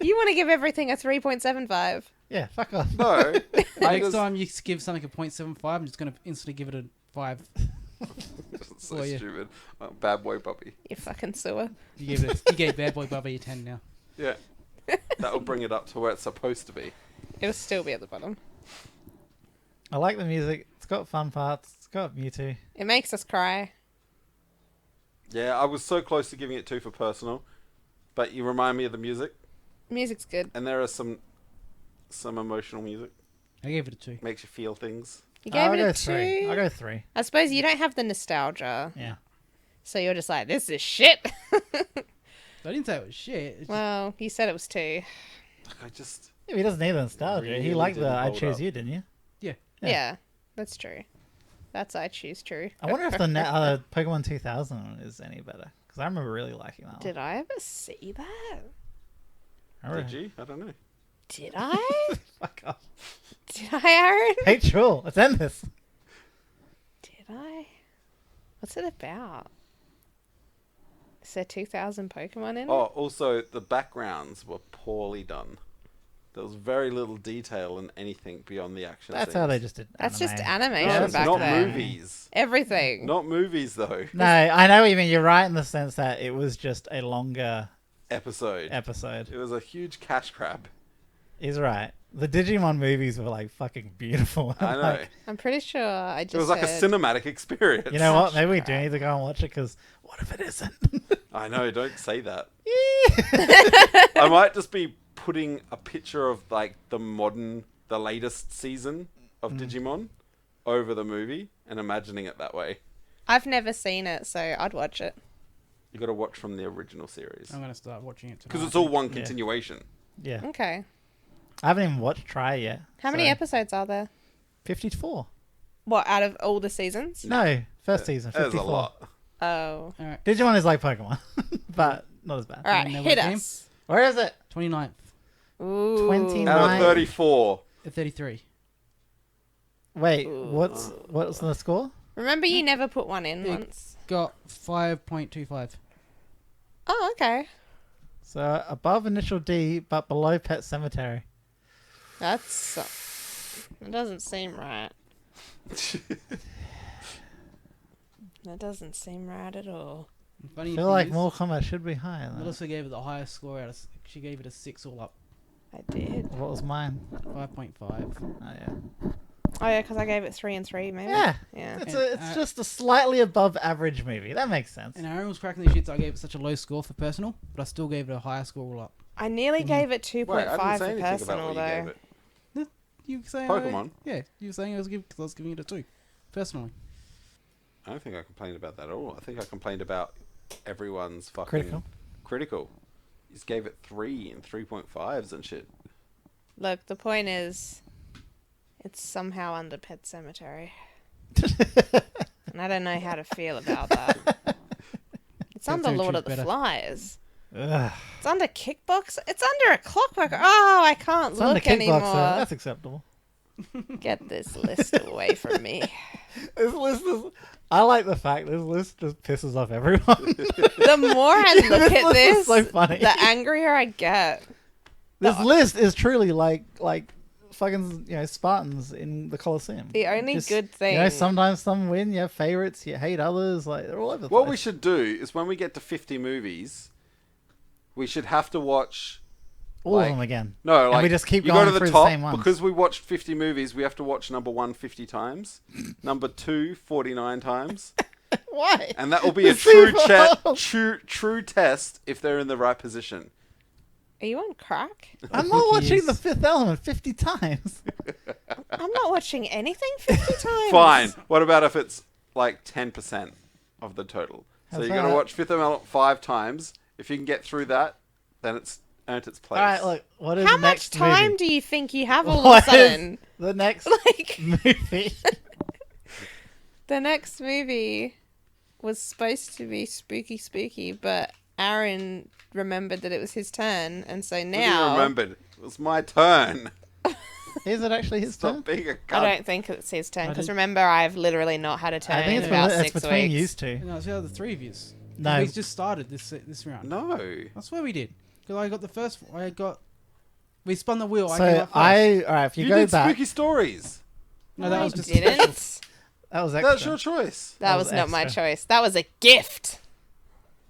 You want to give everything a 3.75? Yeah, fuck off. No. Next time you give something a 0.75, I'm just going to instantly give it a 5. So Oh, yeah. stupid. Bad boy puppy. You fucking sewer. You gave Bad Boy Bubba a 10 now. Yeah. That'll bring it up to where it's supposed to be. It'll still be at the bottom. I like the music. It's got fun parts. It's got Mewtwo. It makes us cry. Yeah, I was so close to giving it 2 for personal, but you remind me of the music, Music's good. and there are some emotional music. I gave it a 2. Makes you feel things. You gave I'll it go a 3. 2. I'll go 3. I suppose you don't have the nostalgia, Yeah. so you're just like, this is shit. I didn't say it was shit. It's Well, you said it was 2. I just... Yeah, he doesn't need the nostalgia. He Really liked the didn't I hold Choose up. You, didn't you? Yeah. Yeah. Yeah, that's true. That's I choose true. I wonder if the Pokemon 2000 is any better. Because I remember really liking that one. Did I ever see that? I remember- Did you? I don't know. Did I? Fuck off. Did I, Aaron? Hey, Troll, let's end this. Did I? What's it about? Is there 2,000 Pokemon in it? Oh, also, the backgrounds were poorly done. There was very little detail in anything beyond the action. That's scenes. how they just did. That's anime. just animation Yeah, No, back not then. movies. Everything. Not movies though. No, I know what you mean. You're right in the sense that it was just a longer Episode. episode. It was a huge cash grab. He's right. The Digimon movies were like fucking beautiful. I know. Like, I'm pretty sure I just It was like a heard- cinematic experience. you know what? Cash Maybe we do grab. need to go and watch it because what if it isn't? I know, don't say that. I might just be putting a picture of like the latest season of Digimon over the movie and imagining it that way. I've never seen it, so I'd watch it. You got to watch from the original series I'm gonna start watching it tonight. because it's all one continuation. Yeah. Okay. I haven't even watched Try yet. How many so- episodes are there? 54. What, out of all the seasons? No, first season. There's 54. a lot. Oh. All right, Digimon is like Pokemon, but not as bad. All right, know hit what game? us. Where is it? 29th, Ooh. 29. Out of Nine. 34. 33. Wait, Ooh. what's the score? Remember you never put one in Yeah. once? Got 5.25. Oh, okay. So above Initial D, but below Pet Cemetery. That's... That doesn't seem right. That doesn't seem right at all. Funny I feel thing like is, Mortal Kombat should be higher. Though. Melissa gave it the highest score out of. She gave it a 6 all up. I did. What was mine? 5.5. Oh yeah. Oh, yeah, because I gave it 3 and 3, maybe. Yeah. Yeah. It's And, it's just a slightly above average movie. That makes sense. And Aaron was cracking the shit, so I gave it such a low score for personal, but I still gave it a higher score all up. I nearly gave it 2.5 Wait, I didn't say for anything about personal, what you though. gave it. You were saying Pokemon? Yeah, you were saying I was giving it a 2. Personally. I don't think I complained about that at all. I think I complained about everyone's fucking critical. You just gave it 3 and 3.5s and shit. Look, the point is, it's somehow under Pet Cemetery. And I don't know how to feel about that. It's Pet under Lord Semetary's of the better. Flies. Ugh. It's under Kickbox. It's under a Clockwork. Oh, I can't It's under look Kickboxer. anymore. That's acceptable. Get this list away from me. This list is. I like the fact this list just pisses off everyone. The more I look This at list is this, so funny. the angrier I get. This list is truly like fucking Spartans in the Colosseum. The only Just, good thing. Sometimes some win. You have favorites. You hate others. Like they're all over the What we place. should do is when we get to 50 movies, we should have to watch... all like- of them again. No, And like we just keep you going go to the through the top same ones. because we watched 50 movies. We have to watch number 1 50 times, number 2 49 times, Why? and that will be a It's true super true test if they're in the right position. Are you on crack? I'm not watching Cookies. The Fifth Element 50 times. I'm not watching anything 50 times. Fine. What about if it's like 10% of the total? So How's you're gonna that? watch Fifth Element 5 times. If you can get through that, then it's earned its place. All right, look. What is How the much next time movie? do you think you have all What of a is sudden? the next Like, movie? the next movie was supposed to be spooky, but Aaron remembered that it was his turn, and so What do you now remembered? It was my turn. Is it actually his turn? Stop being a I cunt. don't think it's his turn I because didn't- remember I've literally not had a turn I think in it's, about it's 6 between weeks. you two. No, it's the other 3 of yous. No. We just started this round. No. I swear we did. Because I got the first. We spun the wheel. I came So up first. all right, if you, You go did back, spooky stories. No, that I was just didn't. that was That's extra. your choice. That was was not my extra. choice. That was a gift.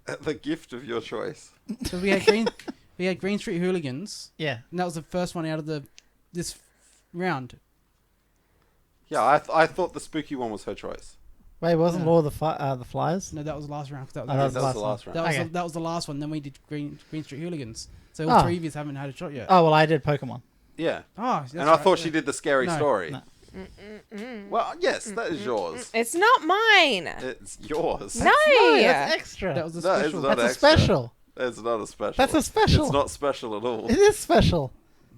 The gift of your choice. So we had Green Street Hooligans, Yeah. and that was the first one out of this round. Yeah, I thought the spooky one was her choice. Wait, wasn't No. Lord of the Flies? No, that was the last round. 'Cause that was, Oh, That that was was the the last last round. Okay. that was the last one. Then we did Green Street Hooligans. So all Oh. 3 of yous haven't had a shot yet. Oh well, I did Pokemon. Yeah. Oh, that's And I right, thought yeah. she did the scary No, story. no. Well, yes, that is yours. It's not mine. It's yours. No. No, that's extra. That was a That is special. not that's a extra. special. It's not a special. That's a special. It's not special at all. It is special.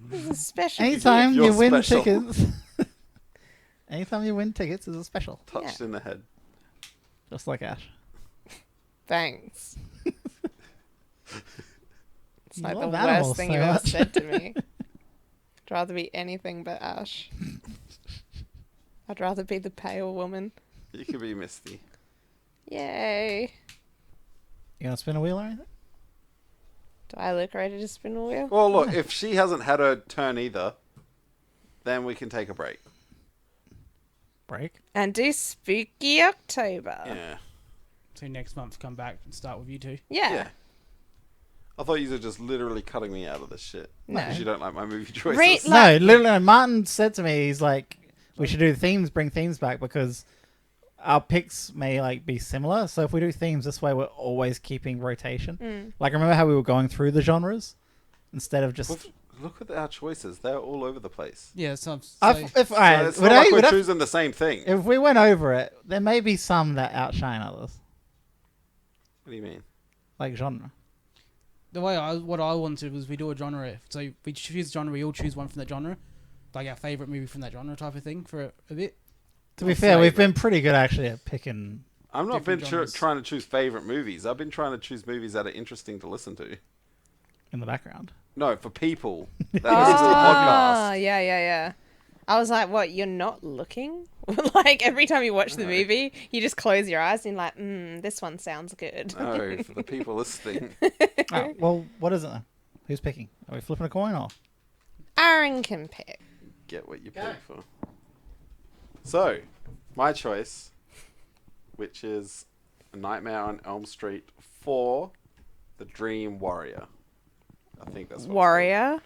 This is a special. Anytime You're you win special. tickets. Anytime you win tickets is a special. Touched Yeah. in the head. Just like Ash. Thanks. It's You like the love worst animals thing so you've ever much. said to me. I'd rather be anything but Ash. I'd rather be the pale woman. You could be Misty. Yay. You gonna spin a wheel or anything? Do I look ready to spin a wheel? Well, look, if she hasn't had her turn either, then we can take a break. Break. And do Spooky October. Yeah. So next month, come back and start with you two. Yeah. Yeah. I thought you were just literally cutting me out of this shit. No. Because you don't like my movie choices. Like- No, literally, Martin said to me, he's like, we should do themes, bring themes back because our picks may like be similar. So if we do themes this way, we're always keeping rotation. Like, remember how we were going through the genres instead of just. Look at our choices. They're all over the place. Yeah, so If So it's not like we're choosing the same thing. if we went over it, there may be some that outshine others, What do you mean? like genre. what I wanted was we do a genre. So we choose a genre. We all choose one from that genre, like our favorite movie from that genre type of thing for a bit. To be Not fair, we've favourite. been pretty good actually at picking. I've not been Different genres. trying to choose favorite movies. I've been trying to choose movies that are interesting to listen to. In the background. No, for people that listen to the Ah, podcast. yeah. I was like, what, you're not looking? Like, every time you watch the movie, you just close your eyes and you're like, this one sounds good. No, for the people listening. Oh, well, what is it then? Who's picking? Are we flipping a coin or? Aaron can pick. Get what you pay for. So, my choice, which is A Nightmare on Elm Street 4, The Dream Warrior. I think that's what it's called. Warrior?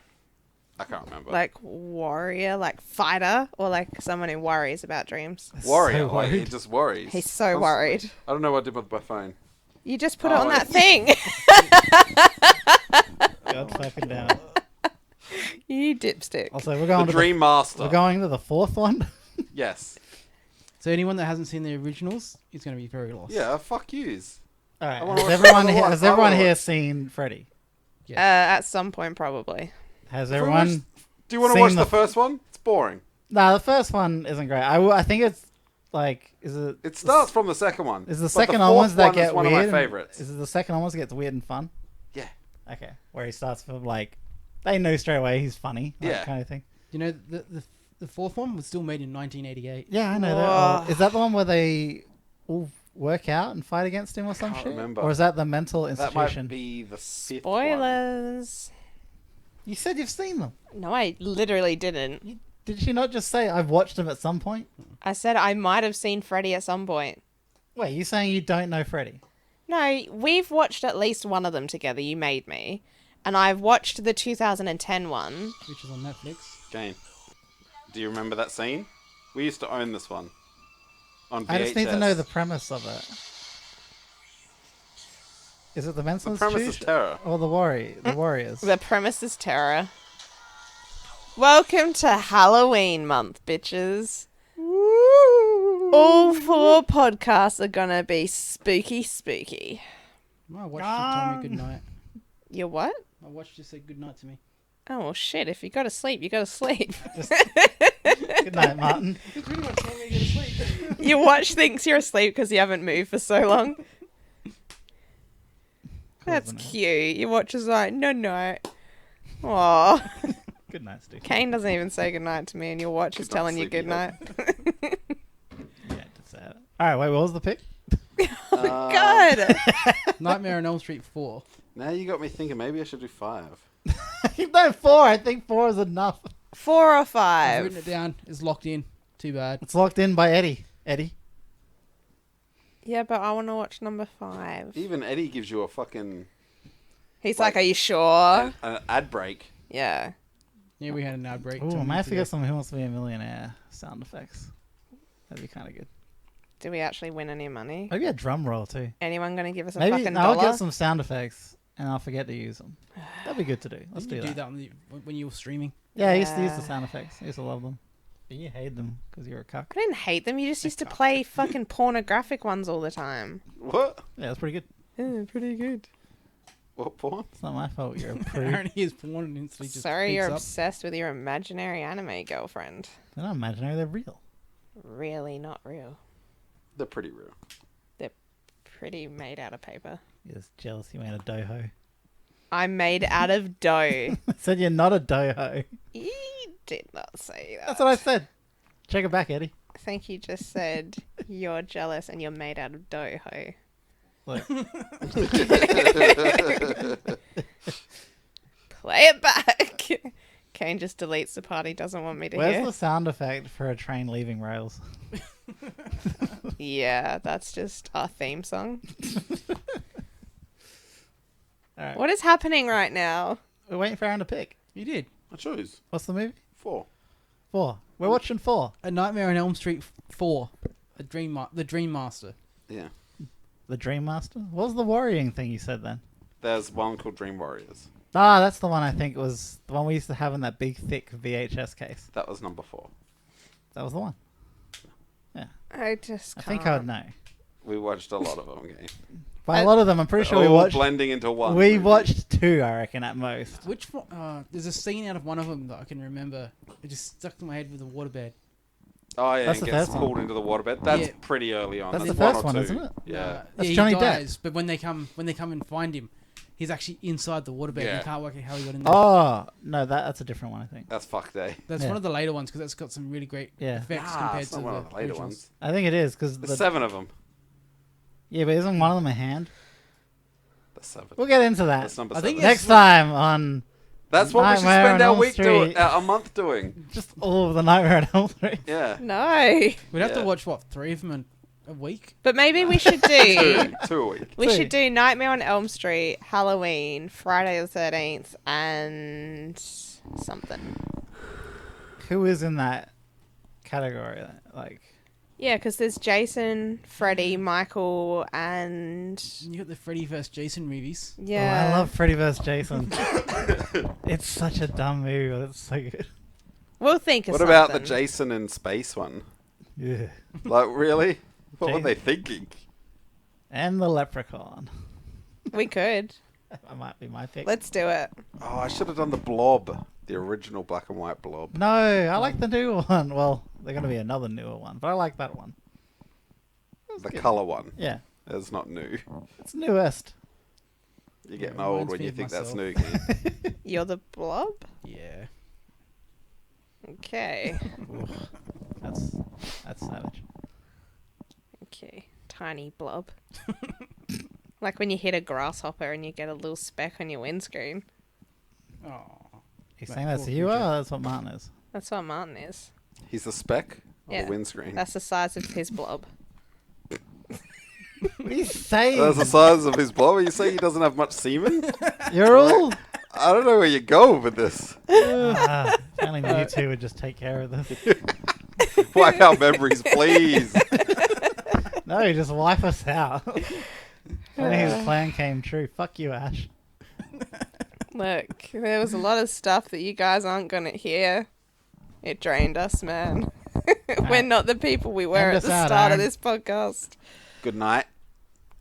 I can't remember. Like warrior, like fighter, or like someone who worries about dreams? Warrior, So like he worried. just worries. He's so worried. I don't know what I did with my phone. You just put it Oh, on wait. that thing. God fucking damn. You dipstick. Also, we're The going to Dream Master. we're going to the fourth one. Yes. So anyone that hasn't seen the originals is going to be very lost. Yeah, fuck yous. All right. I wanna Has watch everyone the here, other has one. everyone I wanna here watch- seen Freddy? Yes. At some point, probably. Has If we watch- everyone? Do you want to seen watch the- the first one? It's boring. No, the first one isn't great. I think it's like is it? It starts from the second one. Is the but second fourth onwards that one is get one weird? of my and- favorites. Is it the second onwards that gets weird and fun? Yeah. Okay, where he starts from like they know straight away he's funny, like, Yeah. kind of thing. You know, the fourth one was still made in 1988. Yeah, I know that. Whoa. Oh, is that the one where they all work out and fight against him or some can't shit? remember. Or is that the mental That institution? might be the fifth Spoilers. You said you've seen them. No, I literally didn't. Did she not just say I've watched them at some point? I said I might have seen Freddy at some point. Wait, you saying you don't know Freddy? No, we've watched at least one of them together. You made me. And I've watched the 2010 one. Which is on Netflix. Game. Do you remember that scene? We used to own this one. On VHS. I just need to know the premise of it. Is it the mental The premise is institution terror. or the warriors? The premise is terror. Welcome to Halloween month, bitches. All 4 podcasts are gonna be spooky. I watched you tell me good night. You what? I watched you say good night to me. Oh, well, shit. If you gotta sleep, you gotta sleep. Good night, Martin. You pretty much told me to go to sleep. Your watch thinks you're asleep because you haven't moved for so long. That's isn't it? cute. Your watch is like, no. Aww. Good night, Stu. Kane doesn't even say goodnight to me, and your watch is Good night, telling you sleepy goodnight. Yeah, just say it. All right, wait. What was the pick? God. Nightmare on Elm Street 4. Now you got me thinking maybe I should do 5. No, 4. I think 4 is enough. 4 or I've 5? written it down. It's locked in. Too bad. It's locked in by Eddie. Eddie. Yeah, but I want to watch number 5. Even Eddie gives you a fucking He's Like- like, are you sure? an ad break. Yeah. Yeah, we had an ad break. Ooh, 2 I might have minutes to ago. get some Who Wants to Be a Millionaire sound effects. That'd be kind of good. Do we actually win any money? Maybe a drum roll too. Anyone going to give us a Maybe fucking I'll dollar? get some sound effects and I'll forget to use them. That'd be good to do. Let's Didn't do you that. when you were streaming? Yeah, I used to use the Yeah. sound effects. I used to love them. But you hate them because you're a cuck. I didn't hate them. You just used to play fucking pornographic ones all the time. What? Yeah, that's pretty good. Yeah, pretty good. What porn? It's not my fault. You're a prude. Aaron hears porn and instantly just Sorry, speaks you're up. obsessed with your imaginary anime girlfriend. They're not imaginary. They're real. Really not real. They're pretty real. Pretty made out of paper. You're just jealous you made a doho. I'm made out of dough. I said you're not a doho. You did not say that. That's what I said. Check it back, Eddie. I think you just said you're jealous and you're made out of dough. Look, Play it back. Kane just deletes the part he doesn't want me to where's hear. the sound effect for a train leaving rails? Yeah, that's just our theme song. All right. What is happening right now? We're waiting for Aaron to pick. You did. I choose What's the movie? 4. 4. We're watching 4. A Nightmare on Elm Street 4. The Dream Master. Yeah. The Dream Master? What was the worrying thing you said then? There's one called Dream Warriors. Ah, that's the one I think was the one we used to have in that big, thick VHS case. That was number 4. That was the one. I just I can't. think I would know. We watched a lot of them. Okay. By a lot of them, I'm pretty sure we All watched. blending into one. We movie. watched 2, I reckon, at most. Which one? There's a scene out of one of them that I can remember. It just stuck in my head with the waterbed. Oh yeah, That's and the gets first one. pulled into the waterbed. That's Yeah. pretty early on. That's That's the one first or one, two. isn't it? Yeah. That's he Johnny Depp. dies, but when they come and find him, he's actually inside the waterbed. Yeah. You can't work out how he got in there. Oh, no, that's a different one, I think. That's fuck day. That's Yeah. one of the later ones because that's got some really great Yeah. effects Nah, compared it's to not one the of the later originals. ones. I think it is, because... There's 7 of them. Yeah, but isn't one of them a hand? There's 7. We'll get into that That's number I 7. think next time on That's what we should Nightmare spend on our Elm week doing. Street. A month doing. just all of the Nightmare on Elm Street. Yeah. No. We'd have Yeah. to watch, 3 of them a week? But maybe we should do... 2 a week. We Two. should do Nightmare on Elm Street, Halloween, Friday the 13th, and something. Who is in that category? Like, Yeah, because there's Jason, Freddy, Michael, and... You got the Freddy vs. Jason movies. Yeah. oh, I love Freddy vs. Jason. It's such a dumb movie, but it's so good. We'll think of What something. about the Jason in space one? Yeah. Like, really? What were Jason. they thinking? And the Leprechaun. We could. That might be my pick. Let's do it. Oh, I should have done the Blob. The original black and white Blob. No, I like the newer one. Well, there's going to be another newer one, but I like that one. The good. colour one. Yeah, It's not new. it's newest. You're getting Yeah, old reminds when me you of think that's myself. new. Kid. You're the blob? Yeah. Okay. That's savage. Okay. Tiny blob. Like when you hit a grasshopper and you get a little speck on your windscreen. Oh. He's Right, saying that's cool you, creature. or that's what Martin is? That's what Martin is. He's the speck on Yeah. the windscreen. That's the size of his blob. What are you saying? That's the size of his Blob. Are you saying he doesn't have much semen? You're all... I don't know where you go with this. If only you two would just take care of this. Wipe out memories, please. No, just wipe us out. Only his plan came true. Fuck you, Ash. Look, there was a lot of stuff that you guys aren't going to hear. It drained us, man. We're not the people we were End at us the out, start of Aaron. this podcast. Good night,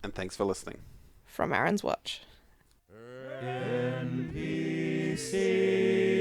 and thanks for listening. From Aaron's Watch. NPC